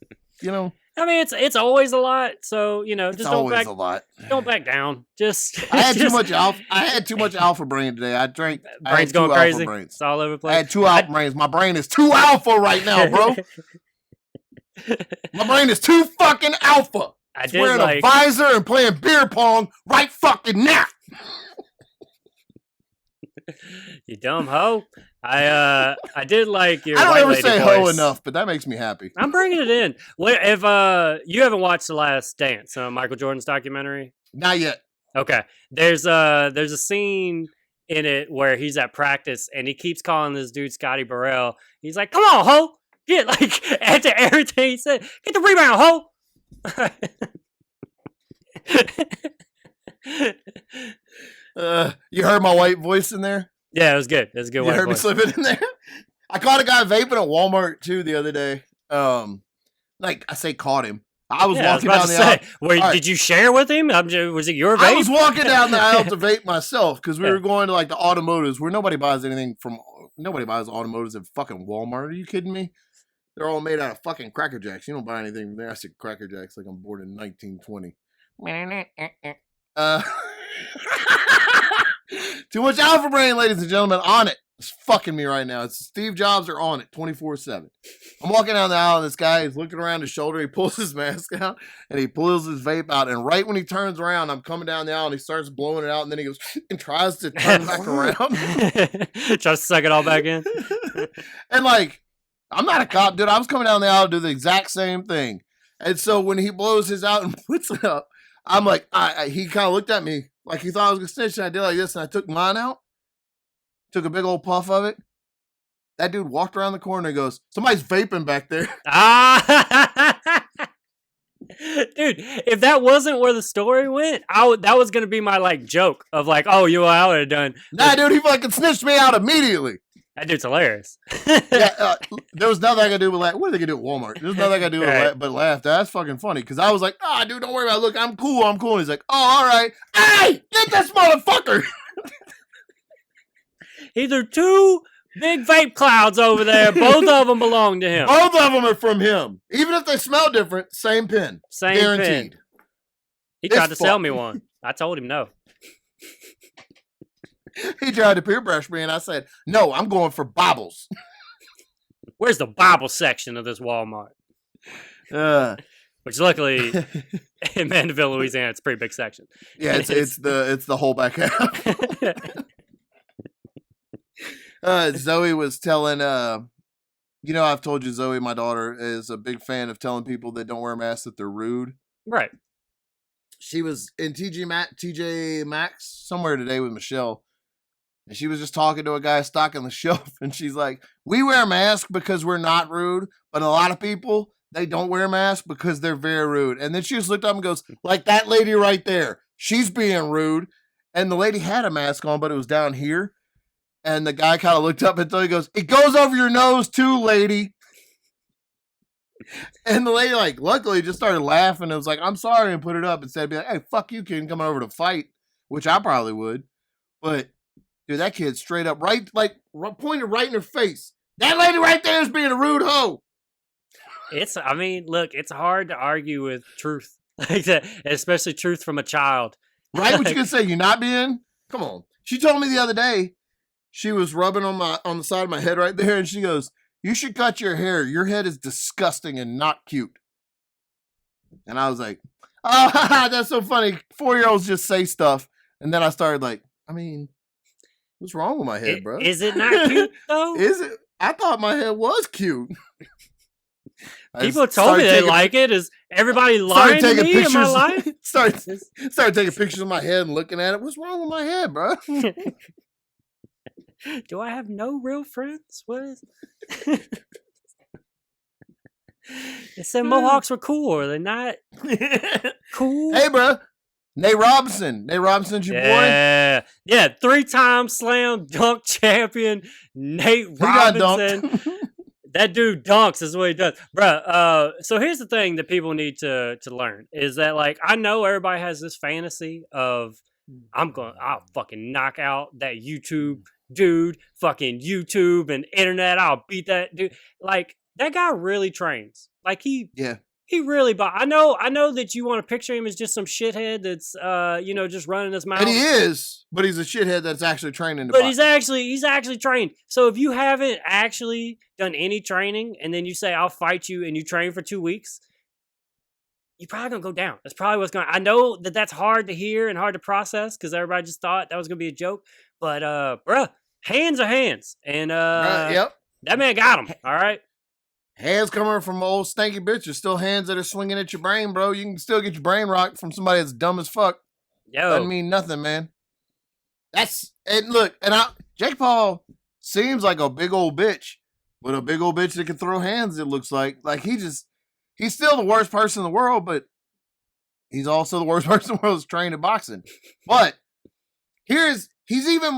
I mean, it's always a lot. So just don't back down. Just I had too much alpha. I had too much alpha brain today. I drank. Brain's going crazy. It's all over the place. I had two alpha brains. My brain is too alpha right now, bro. My brain is too fucking alpha. It's wearing a visor and playing beer pong right fucking now. You dumb hoe. I did like your. I don't white ever lady say voice. hoe enough, but that makes me happy. I'm bringing it in. If you haven't watched The Last Dance, Michael Jordan's documentary, not yet. Okay, there's a scene in it where he's at practice and he keeps calling this dude Scotty Burrell. He's like, "Come on, hoe, get after everything he said, get the rebound, hoe." You heard my white voice in there? Yeah, it was good. It was a good. You heard me slip it in there. I caught a guy vaping at Walmart too the other day. I say caught him. I was Yeah, I was walking about down to the aisle. say, wait, All right. did you share with him? Was it your vape? I was walking down the aisle to vape myself because we Yeah. were going to like the automotives where nobody buys automotives at fucking Walmart. Are you kidding me? They're all made out of fucking Cracker Jacks. You don't buy anything from there. I said Cracker Jacks like I'm born in 1920. Too much alpha brain, ladies and gentlemen. On it. It's fucking me right now. It's Steve Jobs are on it 24/7. I'm walking down the aisle and this guy is looking around his shoulder. He pulls his mask out and he pulls his vape out. And right when he turns around, I'm coming down the aisle and he starts blowing it out. And then he goes and tries to turn back around. Tries to suck it all back in. And like, I'm not a cop, dude. I was coming down the aisle to do the exact same thing. And so when he blows his out and puts it up, I'm like, he kind of looked at me like he thought I was going to snitch. And I did like this and I took mine out. Took a big old puff of it. That dude walked around the corner and goes, somebody's vaping back there. Ah, dude, if that wasn't where the story went, that was gonna be my like joke of like, oh, I would have done. Nah, dude, he fucking snitched me out immediately. That dude's hilarious. Yeah, there was nothing I could do but laugh. What are they gonna do at Walmart? There's nothing I could do but laugh. That's fucking funny because I was like, dude, don't worry about it. Look, I'm cool. And he's like, oh, all right. Hey, get this motherfucker. He threw two big vape clouds over there. Both of them belong to him. Both of them are from him. Even if they smell different, same pin. Same Guaranteed. pin. He tried to sell me one. I told him no. He tried to peer brush me, and I said, no, I'm going for bobbles. Where's the Bible section of this Walmart? Which luckily, in Mandeville, Louisiana, it's a pretty big section. Yeah, it's the whole back half. Zoe was telling, I've told you Zoe, my daughter, is a big fan of telling people that don't wear masks that they're rude. Right. She was in TJ Maxx somewhere today with Michelle, and she was just talking to a guy stocking the shelf, and she's like, we wear masks because we're not rude, but a lot of people, they don't wear masks because they're very rude. And then she just looked up and goes, like that lady right there, she's being rude. And the lady had a mask on, but it was down here. And the guy kind of looked up until he goes, it goes over your nose too, lady. And the lady, like, luckily just started laughing. It was like, I'm sorry, and put it up instead of being like, hey, fuck you, kid, coming over to fight, which I probably would. But, dude, that kid straight up, pointed right in her face. That lady right there is being a rude hoe. Look, it's hard to argue with truth like that, especially truth from a child. Right? What you gonna say? You're not being? Come on. She told me the other day, she was rubbing on the side of my head right there, and she goes, you should cut your hair. Your head is disgusting and not cute. And I was like, oh, that's so funny. 4-year-olds just say stuff. And then I started like, what's wrong with my head, bro? Is it not cute, though? Is it? I thought my head was cute. People told me they like it. Is everybody lying to me in my life? Started taking pictures of my head and looking at it. What's wrong with my head, bro? Do I have no real friends? What is? They said Mohawks were cool. Are they not cool? Hey, bro. Nate Robinson. Nate Robinson's your boy? Yeah. 3-time slam dunk champion Nate Robinson. That dude dunks is what he does. Bruh, so here's the thing that people need to learn is that, like, I know everybody has this fantasy of I'll fucking knock out that YouTube dude, fucking YouTube and internet. I'll beat that dude. Like, that guy really trains. Like, he really, I know that you want to picture him as just some shithead that's, just running his mouth. And he is, but he's a shithead that's actually training to But box. he's actually trained. So if you haven't actually done any training and then you say, I'll fight you, and you train for 2 weeks, you're probably going to go down. That's probably what's going to, I know that that's hard to hear and hard to process because everybody just thought that was going to be a joke. But, bruh, hands are hands. And, yep. That man got him. All right. Hands coming from old stanky bitches, still hands that are swinging at your brain, bro. You can still get your brain rocked from somebody that's dumb as fuck. Yo. Doesn't mean nothing, man. Jake Paul seems like a big old bitch, but a big old bitch that can throw hands, it looks like. Like, he's still the worst person in the world, but he's also the worst person in the world that's trained in boxing. But he's even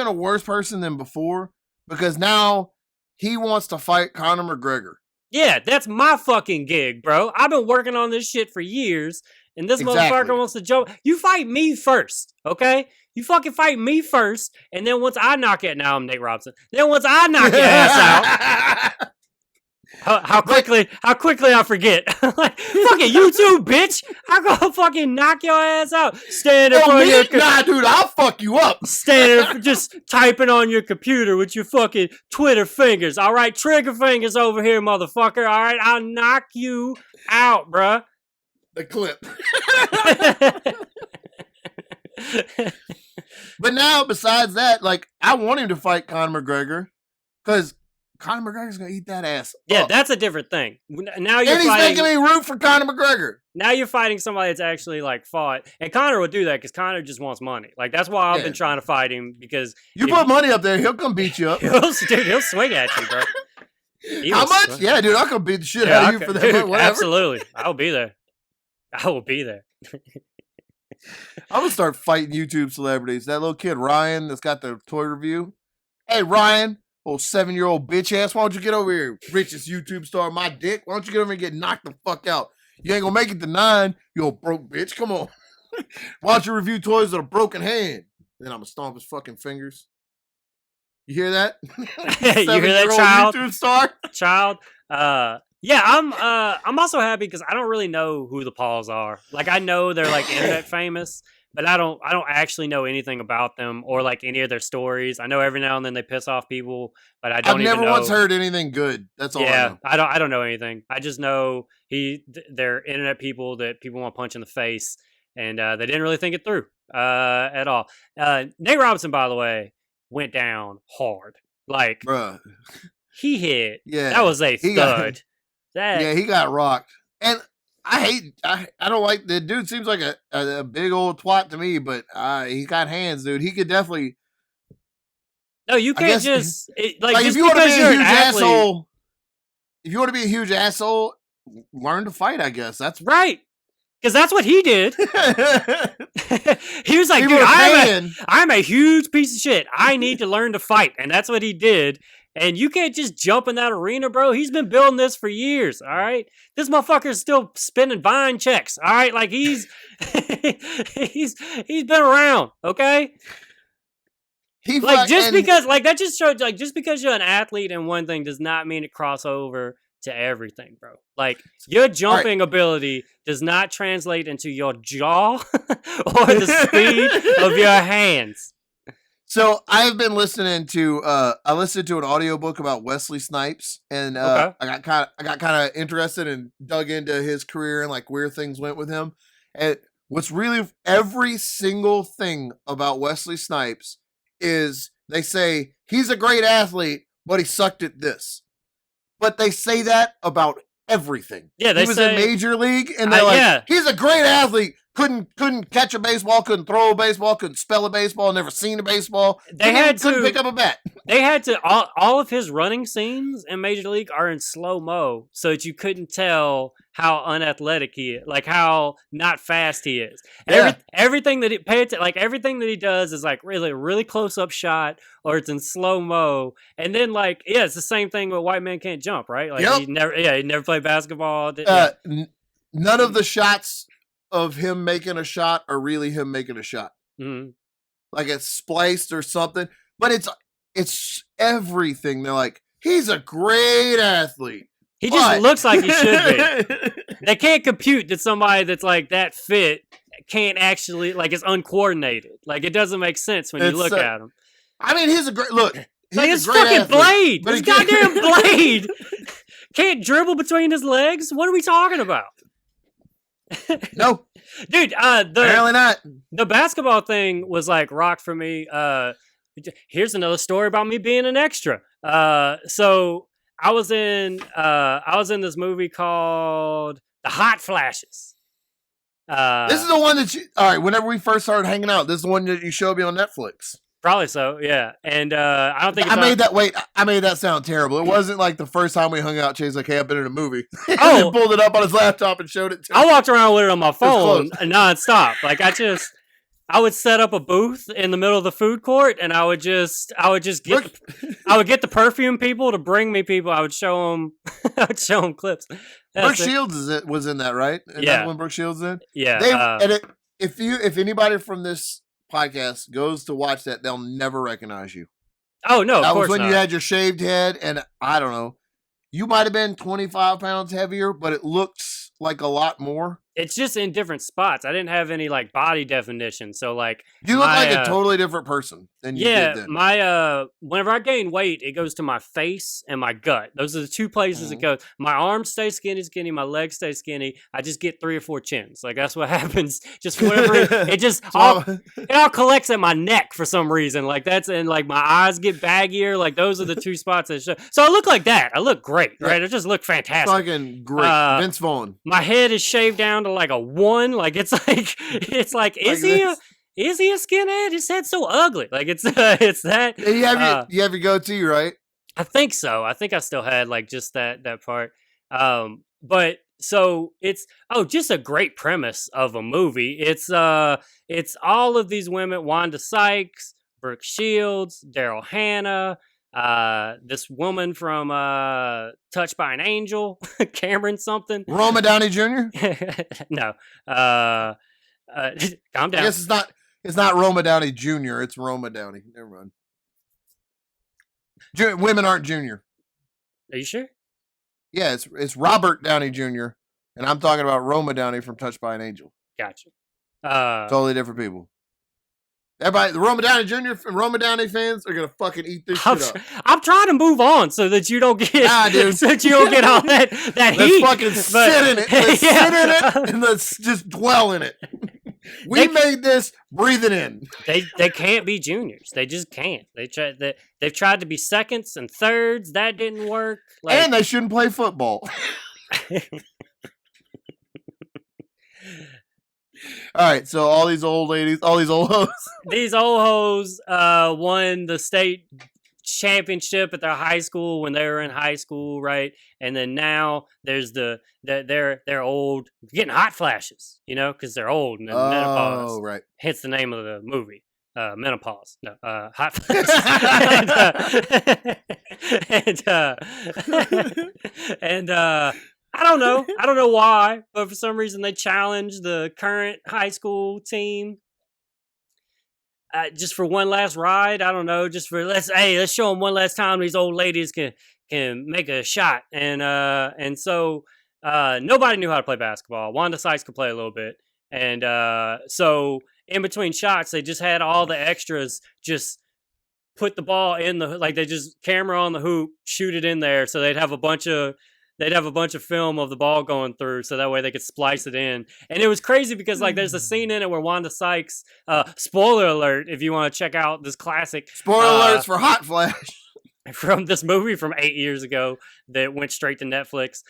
a worse person than before because now he wants to fight Conor McGregor. Yeah, that's my fucking gig, bro. I've been working on this shit for years, and this Exactly. motherfucker wants to jump. You fight me first, okay? You fucking fight me first, and then once I knock it, now I'm Nate Robinson. Then once I knock your ass out, how quickly I forget. Like, fucking you too, bitch. I'm gonna fucking knock your ass out. Stand in front of your Nah, dude, I'll fuck you up. Standing, just typing on your computer with your fucking Twitter fingers. All right, trigger fingers over here, motherfucker. All right, I'll knock you out, bruh. The clip. But now, besides that, like, I want him to fight Conor McGregor because Conor McGregor's gonna eat that ass. Yeah, up. that's a different thing. Now and he's making me root for Conor McGregor. Now you're fighting somebody that's actually like fought, and Conor would do that because Conor just wants money. Like that's why I've been trying to fight him because you put money up there, he'll come beat you up. He'll swing at you, bro. How much? Swing. Yeah, dude, I'll come beat the shit out of you for that. Dude, whatever. Absolutely, I'll be there. I will be there. I'm gonna start fighting YouTube celebrities. That little kid Ryan that's got the toy review. Hey Ryan, old 7-year-old bitch ass, why don't you get over here? Richest YouTube star, my dick. Why don't you get over here and get knocked the fuck out? You ain't gonna make it to 9, you old broke bitch. Come on. Why don't you review toys with a broken hand? Then I'm gonna stomp his fucking fingers. You hear that? You hear that, child? YouTube star? Child. Yeah, I'm also happy because I don't really know who the Pauls are. Like I know they're like internet famous, but I don't actually know anything about them or like any of their stories. I know every now and then they piss off people, but I don't. I've never once heard anything good. That's all. Yeah, I know. I don't know anything. I just know they're internet people that people want to punch in the face, and they didn't really think it through at all. Nate Robinson, by the way, went down hard. Like, bruh, he hit. Yeah, that was a thud. Yeah, he got rocked. And I don't like the dude. Seems like a big old twat to me, but he got hands, dude. He could definitely. No, you can't just like if you want to be a huge asshole. If you want to be a huge asshole, learn to fight. I guess that's right. Because that's what he did. He was like, dude, I'm a huge piece of shit. I need to learn to fight. And that's what he did. And you can't just jump in that arena, bro. He's been building this for years, all right? This motherfucker's still spending Vine checks, all right? Like, he's he's been around, okay? That just shows, like, just because you're an athlete in one thing does not mean it cross over to everything, bro. Like, your jumping ability does not translate into your jaw or the speed of your hands. So I've been listening to I listened to an audiobook about Wesley Snipes, and I got kind of interested and dug into his career and like where things went with him. And what's really every single thing about Wesley Snipes is they say he's a great athlete, but he sucked at this. But they say that about everything. Yeah, he was in Major League, and they're he's a great athlete. Couldn't catch a baseball, couldn't throw a baseball, couldn't spell a baseball, never seen a baseball. Couldn't pick up a bat. They had to all of his running scenes in Major League are in slow-mo so that you couldn't tell how unathletic he is, like how not fast he is. Yeah. Everything that everything that he does is like really close-up shot or it's in slow-mo. And then it's the same thing with White Man Can't Jump, right? Like he never played basketball. None of the shots of him making a shot are really him making a shot. Mm-hmm. Like it's spliced or something, but it's everything. They're like, he's a great athlete. He just looks like he should be. They can't compute that somebody that's like that fit can't actually is uncoordinated. Like it doesn't make sense when you look at him. I mean, he's a great look. He's his fucking athlete, blade, his goddamn blade can't dribble between his legs. What are we talking about? No, dude. Apparently not. The basketball thing was like rock for me. Here's another story about me being an extra. So I was in this movie called The Hot Flashes. This is the one that all right. Whenever we first started hanging out, this is the one that you showed me on Netflix. Probably so, yeah. And I don't think I made that sound terrible. It wasn't like the first time we hung out. Chase like, hey, I've been in a movie. He pulled it up on his laptop and showed it to me. I walked around with it on my phone nonstop. Like I just I would set up a booth in the middle of the food court, and I would just get I would get the perfume people to bring me people. I would show them clips. Brooke Shields was in that, right? And Yeah. that's when Brooke Shields in. Yeah. If anybody from this podcast goes to watch that, they'll never recognize you. Oh no, that of course was when not. you had your shaved head, and I don't know. You might have been 25 pounds heavier, but it looks like a lot more. It's just in different spots. I didn't have any like body definition, so like you look like a totally different person than you did then. My whenever I gain weight, it goes to my face and my gut. Those are the two places it goes. My arms stay skinny. My legs stay skinny. I just get 3 or 4 chins. Like that's what happens. Just whatever. It just it all collects at my neck for some reason. Like that's and like my eyes get baggier. Like those are the 2 spots that show. So I look like that. I look great, right? I just look fantastic. Fucking great, Vince Vaughn. My head is shaved down to like a 1. Like it's like is he a skinhead? His head's so ugly. Like it's that. And you have your goatee, right? I think so. I think I still had like just that part. But so it's just a great premise of a movie. It's all of these women: Wanda Sykes, Brooke Shields, Daryl Hannah, this woman from Touched by an Angel, Cameron something. Roma Downey Jr. No. Calm down. I guess it's not Roma Downey Jr. It's Roma Downey. Never mind. Women aren't junior. Are you sure? Yeah, it's Robert Downey Jr. And I'm talking about Roma Downey from Touched by an Angel. Gotcha. Totally different people. Everybody, the Roma Downey Jr. and Roma Downey fans are gonna fucking eat this shit up. I'm trying to move on so that you don't get dude. so that you don't get all that let's heat. Fucking sit in it. Let's sit in it and let's just dwell in it. We made this. Breathe it in. They can't be juniors. They just can't. They've tried to be seconds and thirds. That didn't work. And they shouldn't play football. All right, so all these old ladies, all these old hoes. These old hoes won the state championship at their high school when they were in high school, right? And then now there's they're old, getting hot flashes, because they're old and menopause. Oh, right. Hence the name of the movie. Menopause. No, hot flashes. and I don't know. I don't know why, but for some reason they challenged the current high school team just for one last ride. I don't know. Just for let's show them one last time these old ladies can make a shot. And so nobody knew how to play basketball. Wanda Sykes could play a little bit, and so in between shots they just had all the extras just put the ball in they just camera on the hoop, shoot it in there, so they'd have a bunch of film of the ball going through, so that way they could splice it in. And it was crazy because there's a scene in it where Wanda Sykes, spoiler alert if you want to check out this classic. Spoiler alerts for Hot Flash. From this movie from 8 years ago that went straight to Netflix.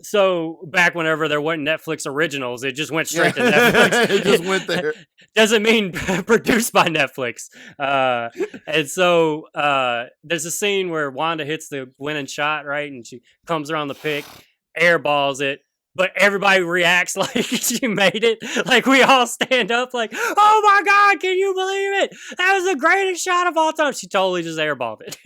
So back whenever there weren't Netflix originals, it just went straight to Netflix. It just went there. Doesn't mean produced by Netflix. And so there's a scene where Wanda hits the winning shot, right? And she comes around the pick, airballs it, but everybody reacts like she made it. Like we all stand up like, oh my God, can you believe it? That was the greatest shot of all time. She totally just airballed it.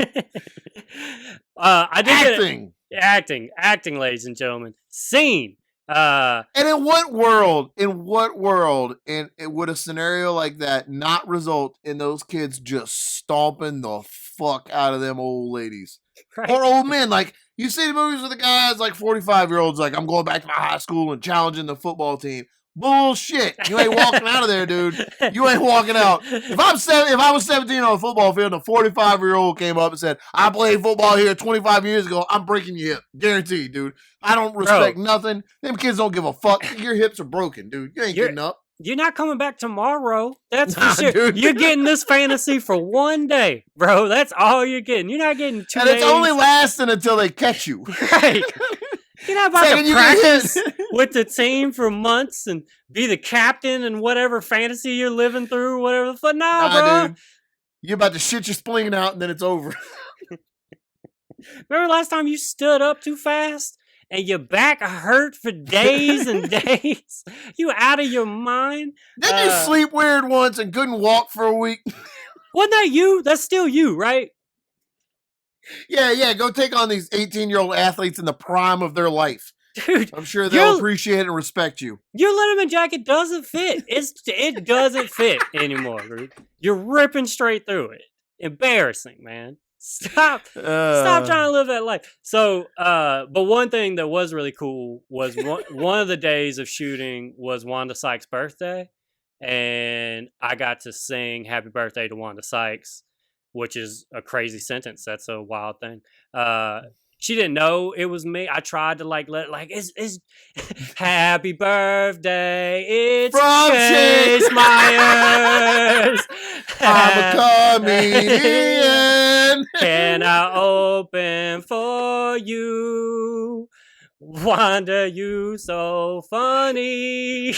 I did Acting, ladies and gentlemen. Scene. And in what world, would a scenario like that not result in those kids just stomping the fuck out of them old ladies? Right. Or old men. Like, you see the movies with the guys, 45-year-olds, I'm going back to my high school and challenging the football team. Bullshit. You ain't walking out of there, dude. You ain't walking out. If I was 17 on a football field and a 45-year-old came up and said, I played football here 25 years ago, I'm breaking your hip. Guaranteed, dude. I don't respect nothing. Them kids don't give a fuck. Your hips are broken, dude. You ain't getting up. You're not coming back tomorrow. That's for sure. Dude. You're getting this fantasy for one day, bro. That's all you're getting. You're not getting 2 days. And it's only lasting until they catch you. Right. You're not about to practice with the team for months and be the captain and whatever fantasy you're living through, whatever the fuck. Nah, bro. Dude. You're about to shit your spleen out and then it's over. Remember last time you stood up too fast and your back hurt for days and days. You out of your mind? Didn't you sleep weird once and couldn't walk for a week? Wasn't that you? That's still you, right? Yeah. Go take on these 18-year-old athletes in the prime of their life. Dude, I'm sure they'll appreciate and respect you. Your Letterman jacket doesn't fit. It doesn't fit anymore, dude. You're ripping straight through it. Embarrassing, man. Stop trying to live that life. So, but one thing that was really cool was one of the days of shooting was Wanda Sykes' birthday, and I got to sing "Happy Birthday" to Wanda Sykes, which is a crazy sentence. That's a wild thing. She didn't know it was me. I tried to it's Happy Birthday. It's from Chase Myers. I'm a comedian. Can I open for you? Wanda, you so funny.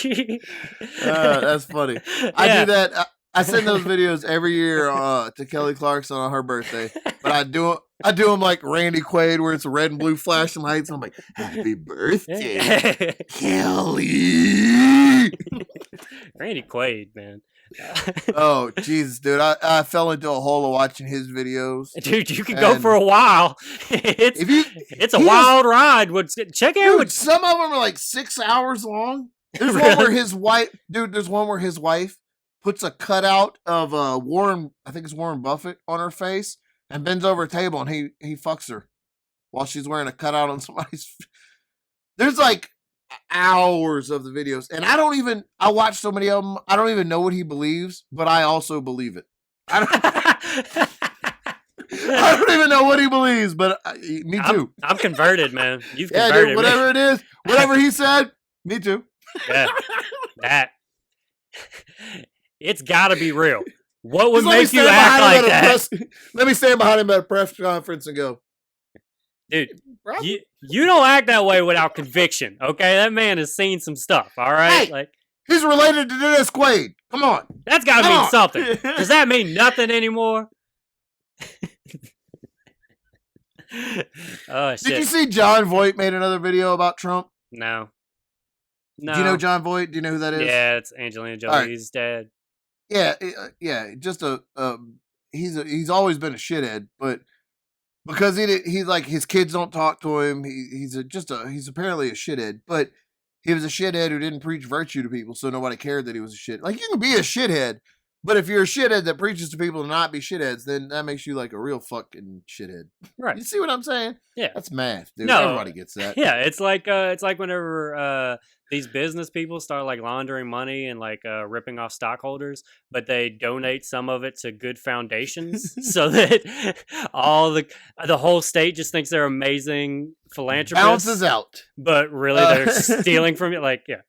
That's funny. Yeah. I do that. I send those videos every year to Kelly Clarkson on her birthday, but I do them like Randy Quaid, where it's red and blue flashing lights. And I'm like, "Happy birthday, Kelly!" Randy Quaid, man. Oh Jesus, dude! I fell into a hole of watching his videos. Dude, you can go for a while. It's a wild ride. Check out. Dude, some of them are like 6 hours long. There's one where his wife, There's one where his wife puts a cutout of Warren Buffett on her face and bends over a table and he fucks her while she's wearing a cutout on somebody's. There's like hours of the videos, and I watch so many of them. I don't even know what he believes, but I also believe it. I don't even know what he believes, but me too. I'm converted, man. You've converted, dude, whatever it is, whatever he said, me too. Yeah, that. It's got to be real. What would make you act like that? Let me stand behind him at a press conference and go, dude, you don't act that way without conviction, okay? That man has seen some stuff, all right? Hey, he's related to Dennis Quaid. Come on. That's got to mean something. Does that mean nothing anymore? Oh, shit. Did you see John Voight made another video about Trump? No. Do you know John Voight? Do you know who that is? Yeah, it's Angelina Jolie's dad. Yeah. Just he's always been a shithead, but because he's like his kids don't talk to him. He's apparently a shithead, but he was a shithead who didn't preach virtue to people, so nobody cared that he was a shit. Like, you can be a shithead, but if you're a shithead that preaches to people to not be shitheads, then that makes you like a real fucking shithead. Right. You see what I'm saying? Yeah. That's math, dude. No. Everybody gets that. Yeah, it's like whenever these business people start like laundering money and like ripping off stockholders, but they donate some of it to good foundations so that all the whole state just thinks they're amazing philanthropists. Bounces out. But really they're stealing from you. Like, yeah.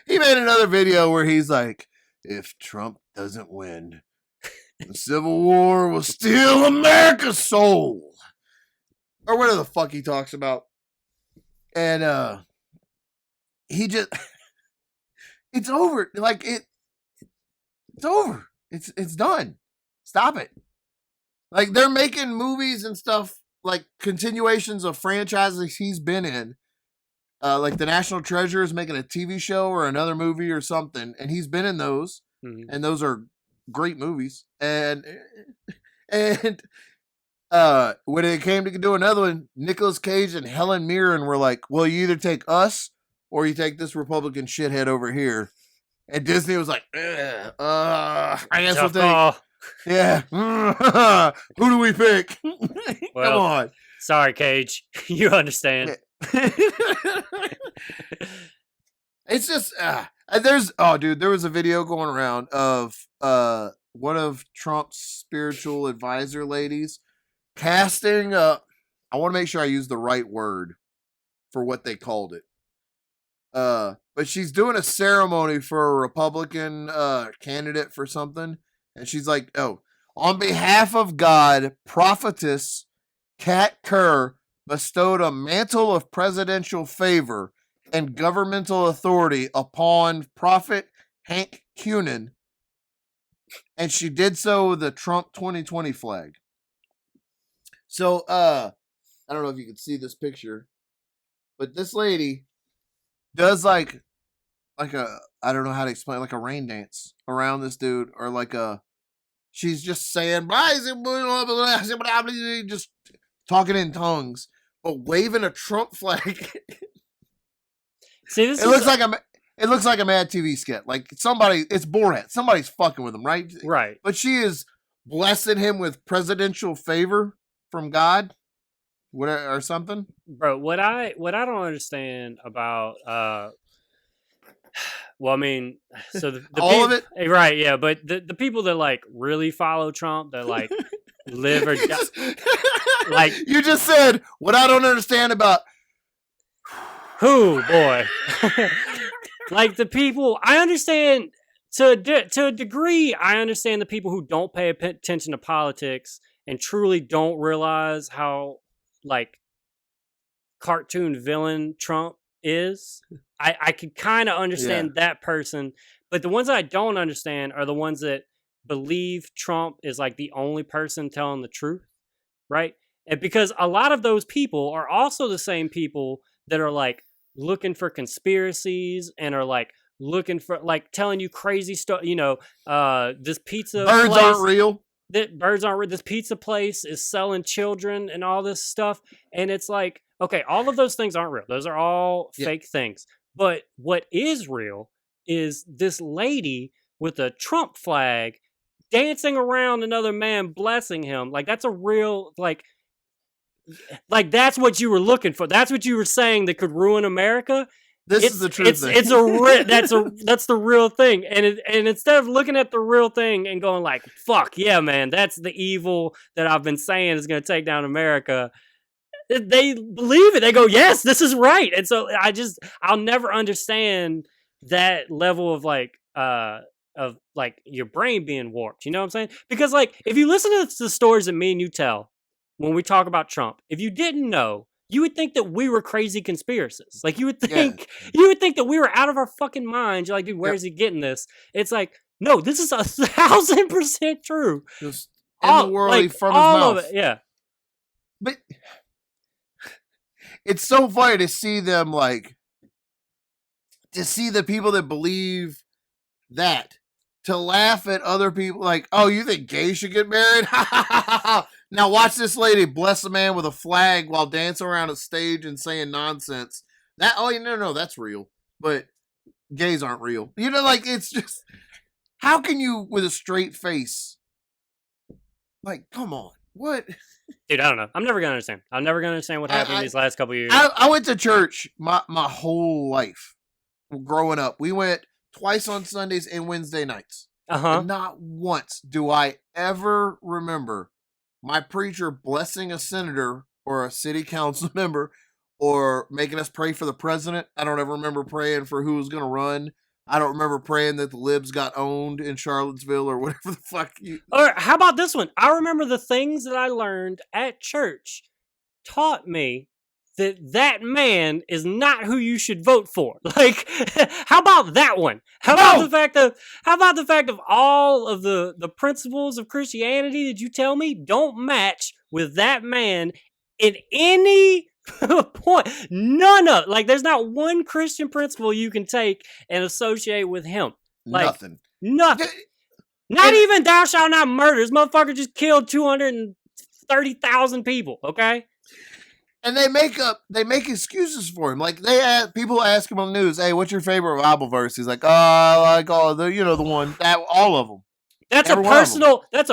He made another video where he's like, if Trump doesn't win, the Civil War will steal America's soul. Or whatever the fuck he talks about. And he just it's over. Like it's over. It's done. Stop it. Like, they're making movies and stuff, like continuations of franchises he's been in. Like The National Treasure is making a TV show or another movie or something, and he's been in those, and those are great movies. And when it came to do another one, Nicolas Cage and Helen Mirren were like, well, you either take us or you take this Republican shithead over here. And Disney was like, I guess we'll take. Yeah. Who do we pick? Well, come on. Sorry, Cage. You understand. It's just there was a video going around of one of Trump's spiritual advisor ladies casting I want to make sure I use the right word for what they called it. But she's doing a ceremony for a Republican candidate for something, and she's like, "Oh, on behalf of God, prophetess Kat Kerr bestowed a mantle of presidential favor and governmental authority upon Prophet Hank Cunin, and she did so with the Trump 2020 flag." So, I don't know if you can see this picture, but this lady does like a, I don't know how to explain, like a rain dance around this dude, or like a, she's just saying just talking in tongues, but waving a Trump flag. See, this It looks like a Mad TV skit. Like somebody, it's Borat. Somebody's fucking with him, right? right. But she is blessing him with presidential favor from God, whatever, or something. Bro, what I don't understand about well, I mean, so the all of it, right? Yeah, but the people that like really follow Trump, that like live or die, like you just said, what I don't understand about who, boy, like the people. I understand to a degree. I understand the people who don't pay attention to politics and truly don't realize how like cartoon villain Trump is. I can kind of understand that person, but the ones that I don't understand are the ones that believe Trump is like the only person telling the truth, right? And because a lot of those people are also the same people that are like looking for conspiracies and are like looking for like telling you crazy stuff. You know, this pizza birds place, aren't real. That birds aren't real. This pizza place is selling children and all this stuff, and it's like, okay, all of those things aren't real. Those are all fake things. But what is real is this lady with a Trump flag dancing around another man, blessing him. Like that's a real like that's what you were looking for. That's what you were saying that could ruin America. This is the truth. That's the real thing. And instead of looking at the real thing and going like, fuck yeah, man, that's the evil that I've been saying is going to take down America. They believe it. They go, yes, this is right. And so I'll never understand that level of like your brain being warped. You know what I'm saying? Because like, if you listen to the stories that me and you tell when we talk about Trump, if you didn't know, you would think that we were crazy conspiracists. Like you would think that we were out of our fucking minds. You're like, dude, where is he getting this? It's like, no, this is 1,000% true. Just in the world, like, from his mouth. Of it, yeah. But it's so funny to see them, like, to see the people that believe that, to laugh at other people, like, oh, you think gays should get married? Now watch this lady bless a man with a flag while dancing around a stage and saying nonsense. That, oh, no, that's real. But gays aren't real. You know, like, it's just, how can you, with a straight face, like, come on, what? Dude, I don't know. I'm never going to understand. I'm never going to understand what happened these last couple of years. I went to church my whole life growing up. We went twice on Sundays and Wednesday nights. And not once do I ever remember my preacher blessing a senator or a city council member or making us pray for the president. I don't ever remember praying for who was going to run. I don't remember praying that the libs got owned in Charlottesville or whatever the fuck you... Or how about this one? I remember the things that I learned at church taught me that man is not who you should vote for. Like, how about that one? How about the fact of all of the principles of Christianity that you tell me don't match with that man in any point? None of, like, there's not one Christian principle you can take and associate with him. Like, nothing. Not even thou shalt not murder. This motherfucker just killed 230,000 people. Okay. And they make excuses for him. Like people ask him on the news, "Hey, what's your favorite Bible verse?" He's like, "Oh, I like all the, the one that all of them." That's a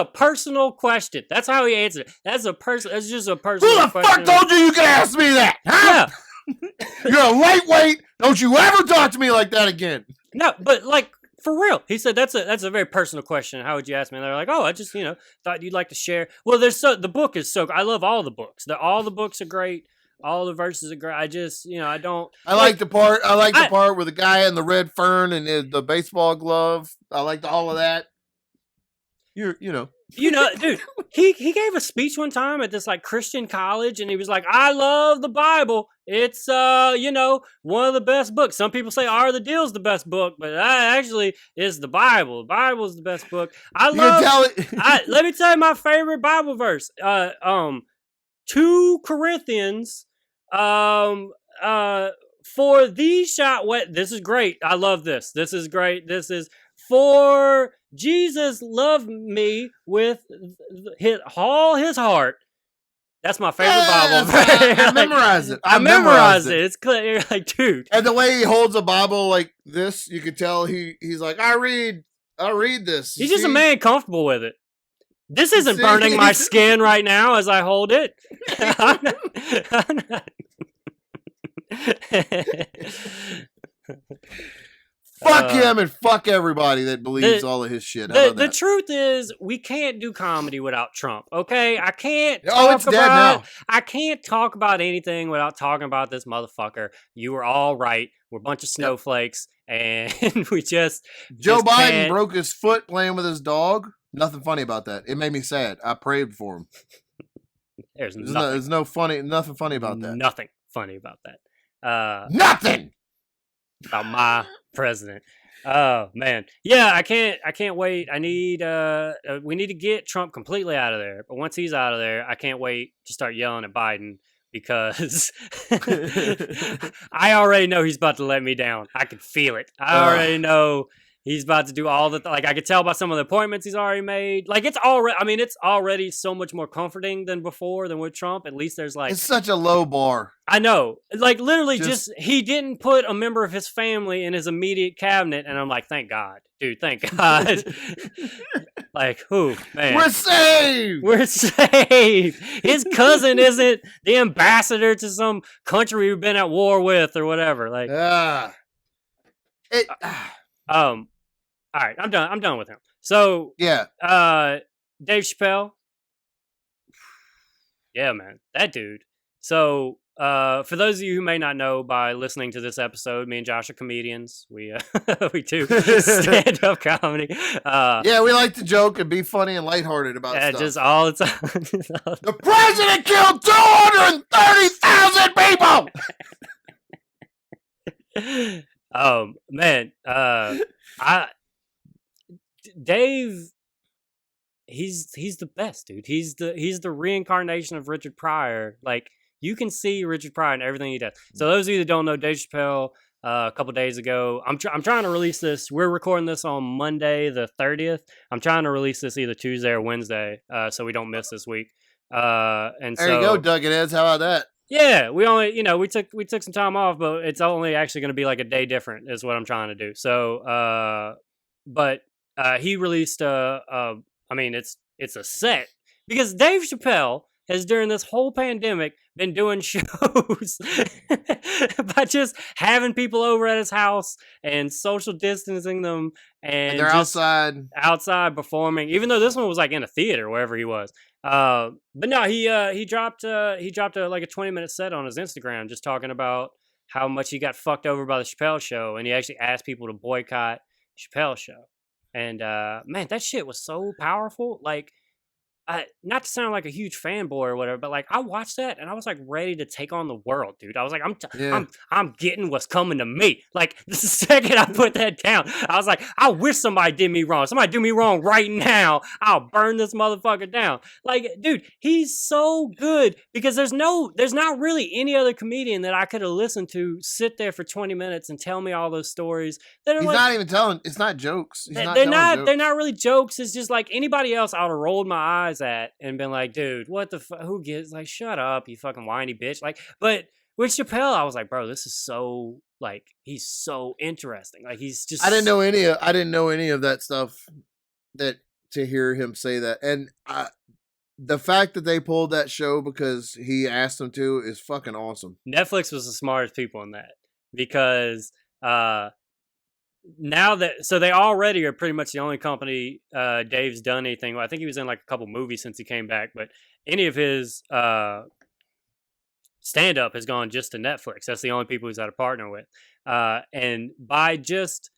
personal question. That's how he answered it. That's just a personal question. Who the fuck told you could ask me that? Huh? Yeah. You're a lightweight. Don't you ever talk to me like that again. No, but like, for real. He said that's a very personal question. How would you ask me? And they're like, oh, I just, thought you'd like to share. Well, the book is so, I love all the books. All the books are great. All the verses are great. I just, I don't. I like the part where the guy in the red fern and the baseball glove. I liked all of that. Dude, he gave a speech one time at this like Christian college, and he was like, I love the Bible. It's one of the best books. Some people say Are the Deal's the best book, but actually it's the Bible. The Bible's the best book. Let me tell you my favorite Bible verse. 2 Corinthians for the shot, what this is great. I love this. This is great. This is for Jesus loved me with all his heart. That's my favorite Bible verse. I memorized it. I memorized it. It's clear. You're like, dude. And the way he holds a Bible like this, you could tell he's like, I read this. He's just a man comfortable with it. This isn't burning my skin right now as I hold it. I'm not. Fuck him and fuck everybody that believes all of his shit. The truth is, we can't do comedy without Trump. Okay, I can't. It's dead now. I can't talk about anything without talking about this motherfucker. You were all right. We're a bunch of snowflakes, and we just Joe Biden can't. broke his foot playing with his dog. Nothing funny about that. It made me sad. I prayed for him. There's nothing funny about that. Nothing funny about that. Nothing about my president. Oh man, yeah. I can't wait. We need to get Trump completely out of there. But once he's out of there, I can't wait to start yelling at Biden because I already know he's about to let me down. I can feel it. I already know. He's about to do all the I could tell by some of the appointments he's already made. Like it's already so much more comforting than before than with Trump. At least there's it's such a low bar. I know, like literally just he didn't put a member of his family in his immediate cabinet, and I'm like, thank God, dude, thank God. Like who, man? We're saved. We're saved. His cousin isn't the ambassador to some country we've been at war with or whatever. Like, all right, I'm done. I'm done with him. So yeah, Dave Chappelle. Yeah, man, that dude. So for those of you who may not know, by listening to this episode, me and Josh are comedians. We we do stand up comedy. Yeah, we like to joke and be funny and lighthearted about stuff. Just all the time. The president killed 230,000 people. Man, Dave, he's the best, dude. He's the reincarnation of Richard Pryor. Like you can see Richard Pryor in everything he does. So those of you that don't know, Dave Chappelle, a couple days ago, I'm trying to release this. We're recording this on Monday the 30th. I'm trying to release this either Tuesday or Wednesday, so we don't miss this week. And there you go, Ducket Heads. How about that? Yeah, we only, we took some time off, but it's only actually going to be like a day different is what I'm trying to do. So, but he released it's a set because Dave Chappelle has during this whole pandemic been doing shows by just having people over at his house and social distancing them and they're just outside performing, even though this one was like in a theater wherever he was. But no, he dropped like a 20-minute set on his Instagram just talking about how much he got fucked over by the Chappelle Show, and he actually asked people to boycott Chappelle Show. And man, that shit was so powerful. Like, not to sound like a huge fanboy or whatever, but like I watched that and I was like ready to take on the world, dude. I was like, I'm getting what's coming to me. Like the second I put that down, I was like, I wish somebody did me wrong. Somebody do me wrong right now. I'll burn this motherfucker down. Like, dude, he's so good because there's not really any other comedian that I could have listened to sit there for 20 minutes and tell me all those stories that are he's like, not even telling. It's not jokes. They're not really jokes. It's just like anybody else, I would have rolled my eyes at and been like, dude, what the fuck? Who gives? Like, shut up, you fucking whiny bitch. Like, but with Chappelle, I was like, bro, this is so like he's so interesting. Like, he's just. I didn't know any of that stuff. That to hear him say that, and the fact that they pulled that show because he asked them to is fucking awesome. Netflix was the smartest people in that because now that they already are pretty much the only company Dave's done anything. I think he was in like a couple movies since he came back, but any of his stand up has gone just to Netflix. That's the only people he's had a partner with. And by just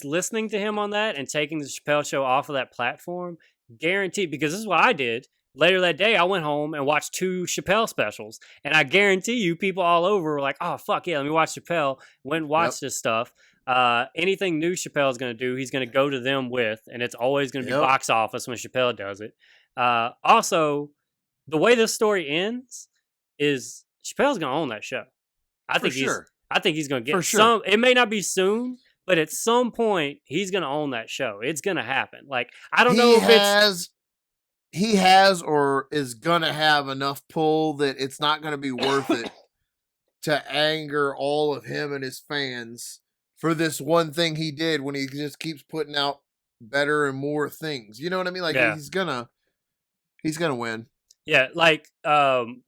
listening to him on that and taking the Chappelle Show off of that platform, guaranteed, because this is what I did. Later that day, I went home and watched 2 Chappelle specials, and I guarantee you, people all over were like, "Oh fuck yeah, let me watch Chappelle." Went and watched this stuff. Anything new Chappelle's going to do, he's going to go to them with, and it's always going to be box office when Chappelle does it. Also, the way this story ends is Chappelle's going to own that show. I For think he's sure. I think he's gonna For get sure. some. It may not be soon, but at some point he's gonna own that show. It's gonna happen. Like I don't know if it's he has or is gonna have enough pull that it's not gonna be worth it to anger all of him and his fans for this one thing he did when he just keeps putting out better and more things. You know what I mean? Like Yeah. he's gonna win. Yeah, like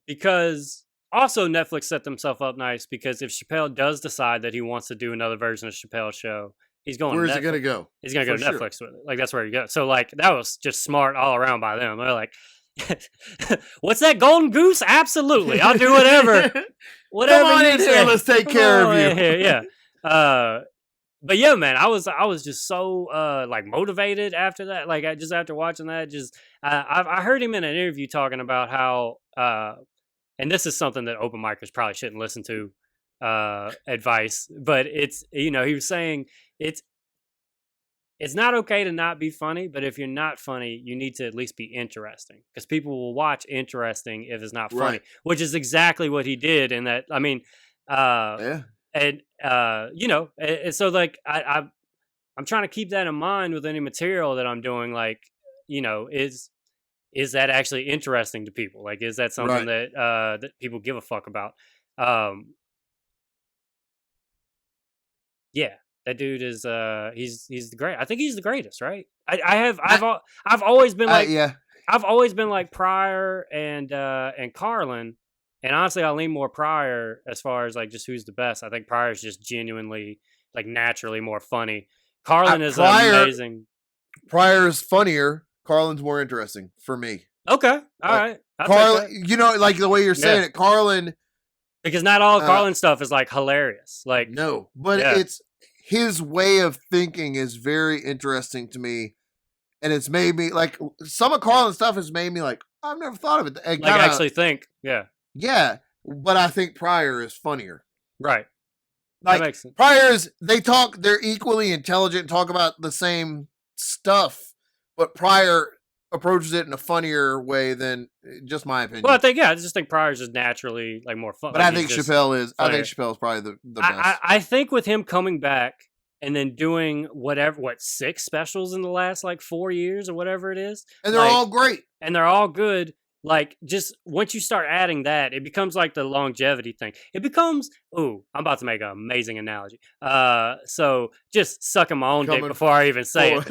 because also Netflix set themselves up nice because if Chappelle does decide that he wants to do another version of Chappelle's show, he's going. Where to is Netflix. it gonna go? He's gonna go For to sure. Netflix with it. Like that's where you go. So like that was just smart all around by them. They're like, "What's that golden goose? Absolutely, I'll do whatever. Whatever Come on you in say. here, let's take Come care on of in you." here." Yeah. But yeah, man, I was just so like motivated after that. Like just after watching that, just I heard him in an interview talking about how and this is something that open micers probably shouldn't listen to advice, but it's he was saying it's not okay to not be funny, but if you're not funny, you need to at least be interesting because people will watch interesting if it's not funny, Right. which is exactly what he did. In that, I mean, Yeah. and and so like I'm trying to keep that in mind with any material that I'm doing. Like, is that actually interesting to people? Like, is that something Right. that people give a fuck about? Yeah, that dude is he's the great. I think he's the greatest, right? I've always been like Yeah. I've always been like Pryor and Carlin, and honestly, I lean more Pryor as far as like just who's the best. I think Pryor's just genuinely like naturally more funny. Carlin is amazing. Pryor's funnier. Carlin's more interesting for me. Okay, all right. Carlin, like the way you're saying it, Carlin. Because not all Carlin stuff is like hilarious. Like no, but it's his way of thinking is very interesting to me, and it's made me like some of Carlin's stuff has made me like I've never thought of it. Like actually think, yeah. But I think Pryor is funnier, right? Like Pryor's, they're equally intelligent, and talk about the same stuff, but Pryor approaches it in a funnier way than just my opinion. Well, I just think Pryor's just naturally like more fun. But I think Chappelle is. I think Chappelle is probably the best. I think with him coming back and then doing 6 specials in the last like 4 years or whatever it is, and they're all great and they're all good. Like just once you start adding that, it becomes like the longevity thing. It becomes I'm about to make an amazing analogy. So just sucking my own dick before I even say it.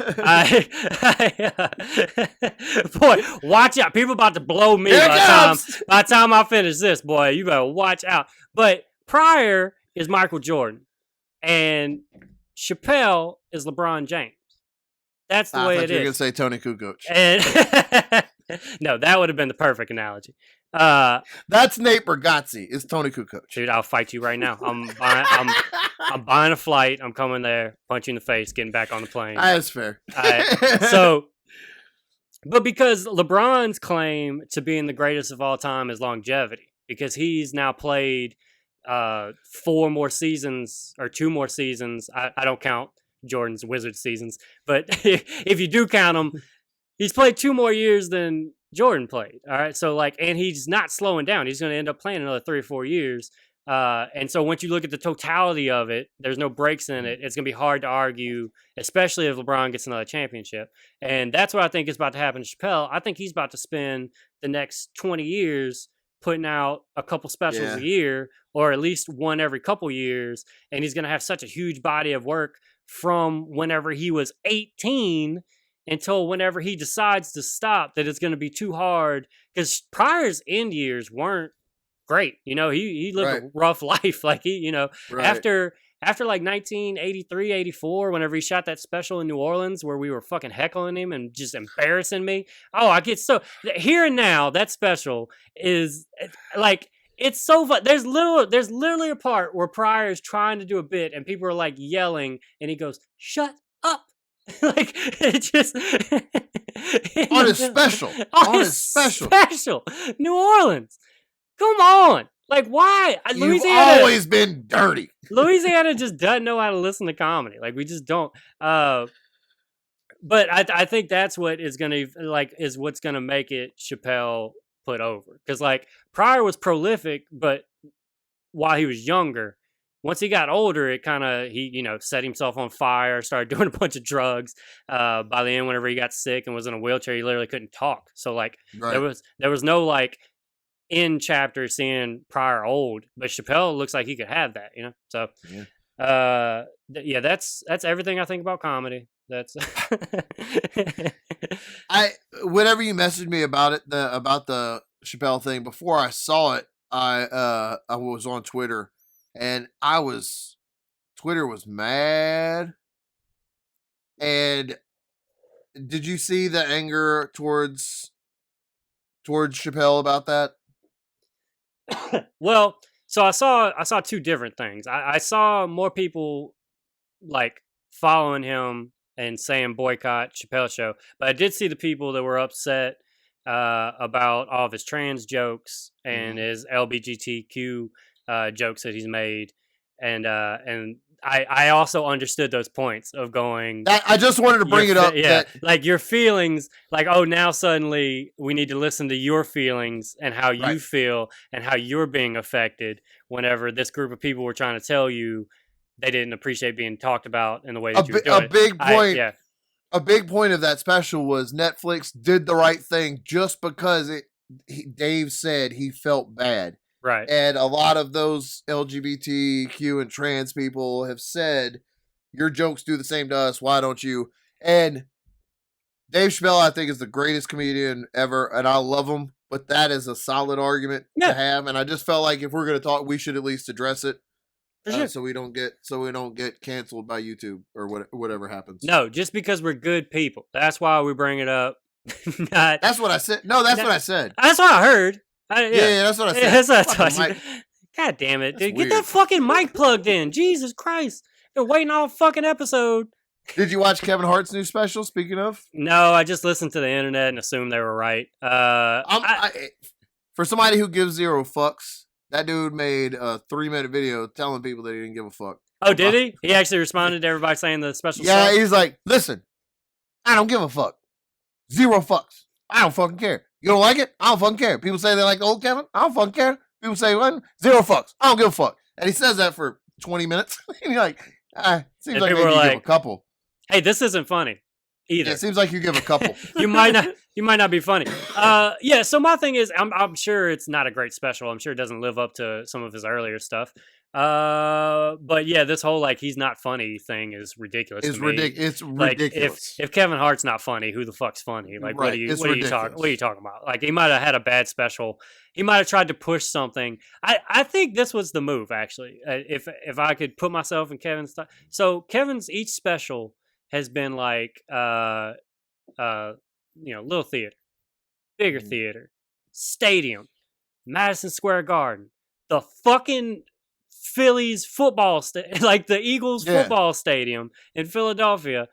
Boy, watch out! People about to blow me by the time I finish this. Boy, you better watch out. But Pryor is Michael Jordan, and Chappelle is LeBron James. That's the way it is. You're gonna say Tony Kukoc. And no, that would have been the perfect analogy. That's Nate Bargatze. It's Tony Kukoc. Dude, I'll fight you right now. I'm buying a flight. I'm coming there, punch you in the face, getting back on the plane. That's fair. So, but because LeBron's claim to being the greatest of all time is longevity, because he's now played 4 more seasons or 2 more seasons. I don't count Jordan's Wizards seasons, but if you do count them, he's played 2 more years than Jordan played. All right. So and he's not slowing down. He's going to end up playing another 3 or 4 years. And so once you look at the totality of it, there's no breaks in it. It's going to be hard to argue, especially if LeBron gets another championship. And that's what I think is about to happen to Chappelle. I think he's about to spend the next 20 years putting out a couple specials a year, or at least one every couple years. And he's going to have such a huge body of work from whenever he was 18 until whenever he decides to stop, that it's going to be too hard, because Pryor's end years weren't great. He lived a rough life. Like after like 1983, 84, whenever he shot that special in New Orleans where we were fucking heckling him and just embarrassing me. Oh, I get so here and now that special is like, it's so fun. There's literally a part where Pryor is trying to do a bit and people are like yelling and he goes, "Shut up." Like it just on his special. On his special. New Orleans. Come on. Like why? You've always been dirty. Louisiana just doesn't know how to listen to comedy. Like we just don't. But I think that's what is what's gonna make it Chappelle put over. Because like Pryor was prolific, but while he was younger. Once he got older, it kind of set himself on fire, started doing a bunch of drugs. By the end, whenever he got sick and was in a wheelchair, he literally couldn't talk. So like Right. there was no like in chapter seeing Pryor old, but Chappelle looks like he could have that, So Yeah. that's everything I think about comedy. That's Whenever you messaged me about it, about the Chappelle thing, before I saw it, I was on Twitter, and Twitter was mad. And did you see the anger towards Chappelle about that? Well, so I saw two different things. I saw more people like following him and saying boycott Chappelle show, but I did see the people that were upset about all of his trans jokes and his LGBTQ jokes that he's made, and I also understood those points of going. I just wanted to bring it up. Yeah, like your feelings, like, oh, now suddenly we need to listen to your feelings and how you feel and how you're being affected whenever this group of people were trying to tell you they didn't appreciate being talked about in the way that you were doing a big point. Yeah. A big point of that special was Netflix did the right thing just because Dave said he felt bad. Right. And a lot of those LGBTQ and trans people have said, your jokes do the same to us. Why don't you? And Dave Chappelle, I think, is the greatest comedian ever, and I love him. But that is a solid argument to have. And I just felt like if we're going to talk, we should at least address it. So we don't get canceled by YouTube or whatever happens. No, just because we're good people. That's why we bring it up. That's what I said. No, that's what I said. That's what I heard. Yeah, that's what I said. Yeah, that's what I thought. God damn it, dude! Get that fucking mic plugged in. Jesus Christ! Been waiting all fucking episode. Did you watch Kevin Hart's new special? Speaking of, no, I just listened to the internet and assumed they were right. For somebody who gives zero fucks, that dude made a 3-minute video telling people that he didn't give a fuck. Oh, did he? He actually responded to everybody saying the special. Yeah, he's like, listen, I don't give a fuck. Zero fucks. I don't fucking care. You don't like it? I don't fucking care. People say they like the old Kevin. I don't fucking care. People say, what? Zero fucks. I don't give a fuck. And he says that for 20 minutes. And you're like, seems like maybe you give a couple. Hey, this isn't funny either. Yeah, it seems like you give a couple. you might not be funny. Yeah, so my thing is, I'm sure it's not a great special. I'm sure it doesn't live up to some of his earlier stuff. But yeah, this whole like he's not funny thing is ridiculous. It's ridiculous. It's ridiculous. If Kevin Hart's not funny, who the fuck's funny? Like, what are you talking about? Like, he might have had a bad special. He might have tried to push something. I think this was the move, actually. If I could put myself in Kevin's time. So Kevin's each special has been like little theater, bigger theater, stadium, Madison Square Garden, the fucking Phillies football like the Eagles football stadium in Philadelphia.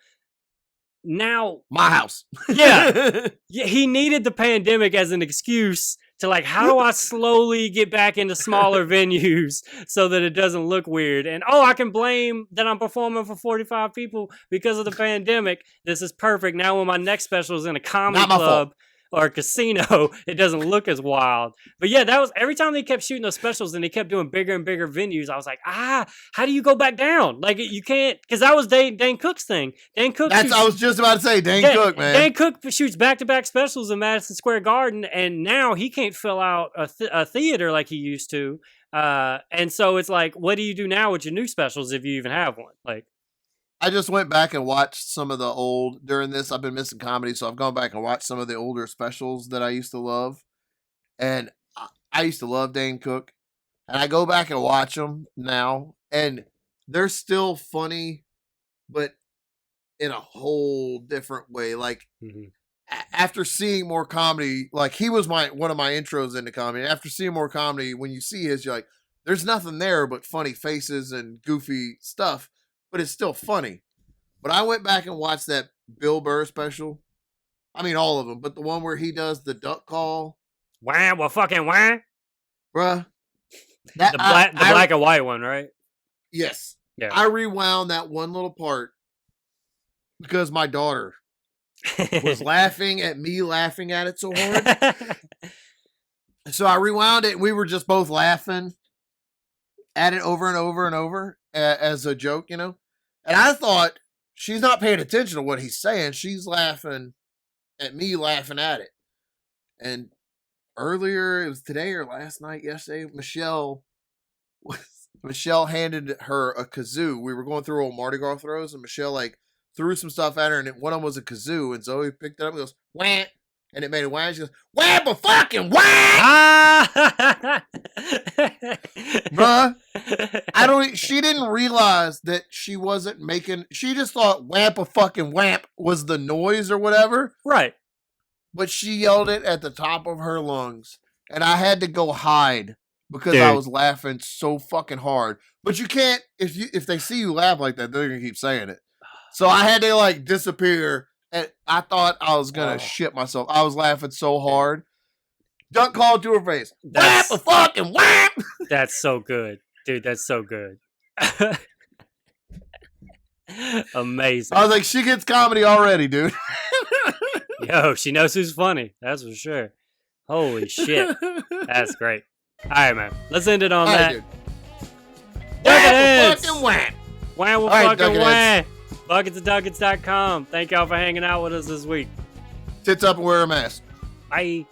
Now my house. Yeah, he needed the pandemic as an excuse to like, how do I slowly get back into smaller venues so that it doesn't look weird? And I can blame that I'm performing for 45 people because of the pandemic. This is perfect. Now when my next special is in a comedy club or a casino, it doesn't look as wild. But yeah, that was every time they kept shooting those specials and they kept doing bigger and bigger venues. I was like, how do you go back down? Like, you can't, because that was Dane Cook's thing. Dane Cook. I was just about to say Dane Cook, man. Dane Cook shoots back-to-back specials in Madison Square Garden, and now he can't fill out a theater like he used to. And so it's like, what do you do now with your new specials if you even have one? Like, I just went back and watched some of the old during this. I've been missing comedy, so I've gone back and watched some of the older specials that I used to love. And I used to love Dane Cook. And I go back and watch them now, and they're still funny, but in a whole different way. Like, after seeing more comedy, like he was one of my intros into comedy. After seeing more comedy, when you see his, you're like, there's nothing there but funny faces and goofy stuff. But it's still funny. But I went back and watched that Bill Burr special. I mean, all of them, but the one where he does the duck call. Wah, well, fucking wah. Bruh. The black and white one, right? Yes. Yeah. I rewound that one little part because my daughter was laughing at me laughing at it so hard. So I rewound it, and we were just both laughing. at it over and over and over as a joke, And I thought she's not paying attention to what he's saying. She's laughing at me laughing at it. And earlier, it was today or last night, yesterday, Michelle handed her a kazoo. We were going through old Mardi Gras throws, and Michelle threw some stuff at her, and one of them was a kazoo. And Zoe picked it up and goes, wah! And it made a wah. She goes, wah, but fucking wah! Bruh, she didn't realize that she wasn't making, she just thought whamp a fucking whamp was the noise or whatever. Right. But she yelled it at the top of her lungs. And I had to go hide because I was laughing so fucking hard. But you can't, if they see you laugh like that, they're going to keep saying it. So I had to disappear. And I thought I was going to shit myself. I was laughing so hard. Duck called to her face. Whap a fucking whap! That's so good. Dude, that's so good. Amazing. I was like, she gets comedy already, dude. Yo, she knows who's funny. That's for sure. Holy shit. That's great. All right, man. Let's end it on that. Dude. Ducketheads. Fucking whap. Wham will fucking wham. Bucketsofduckets.com. Thank y'all for hanging out with us this week. Tits up and wear a mask. Bye.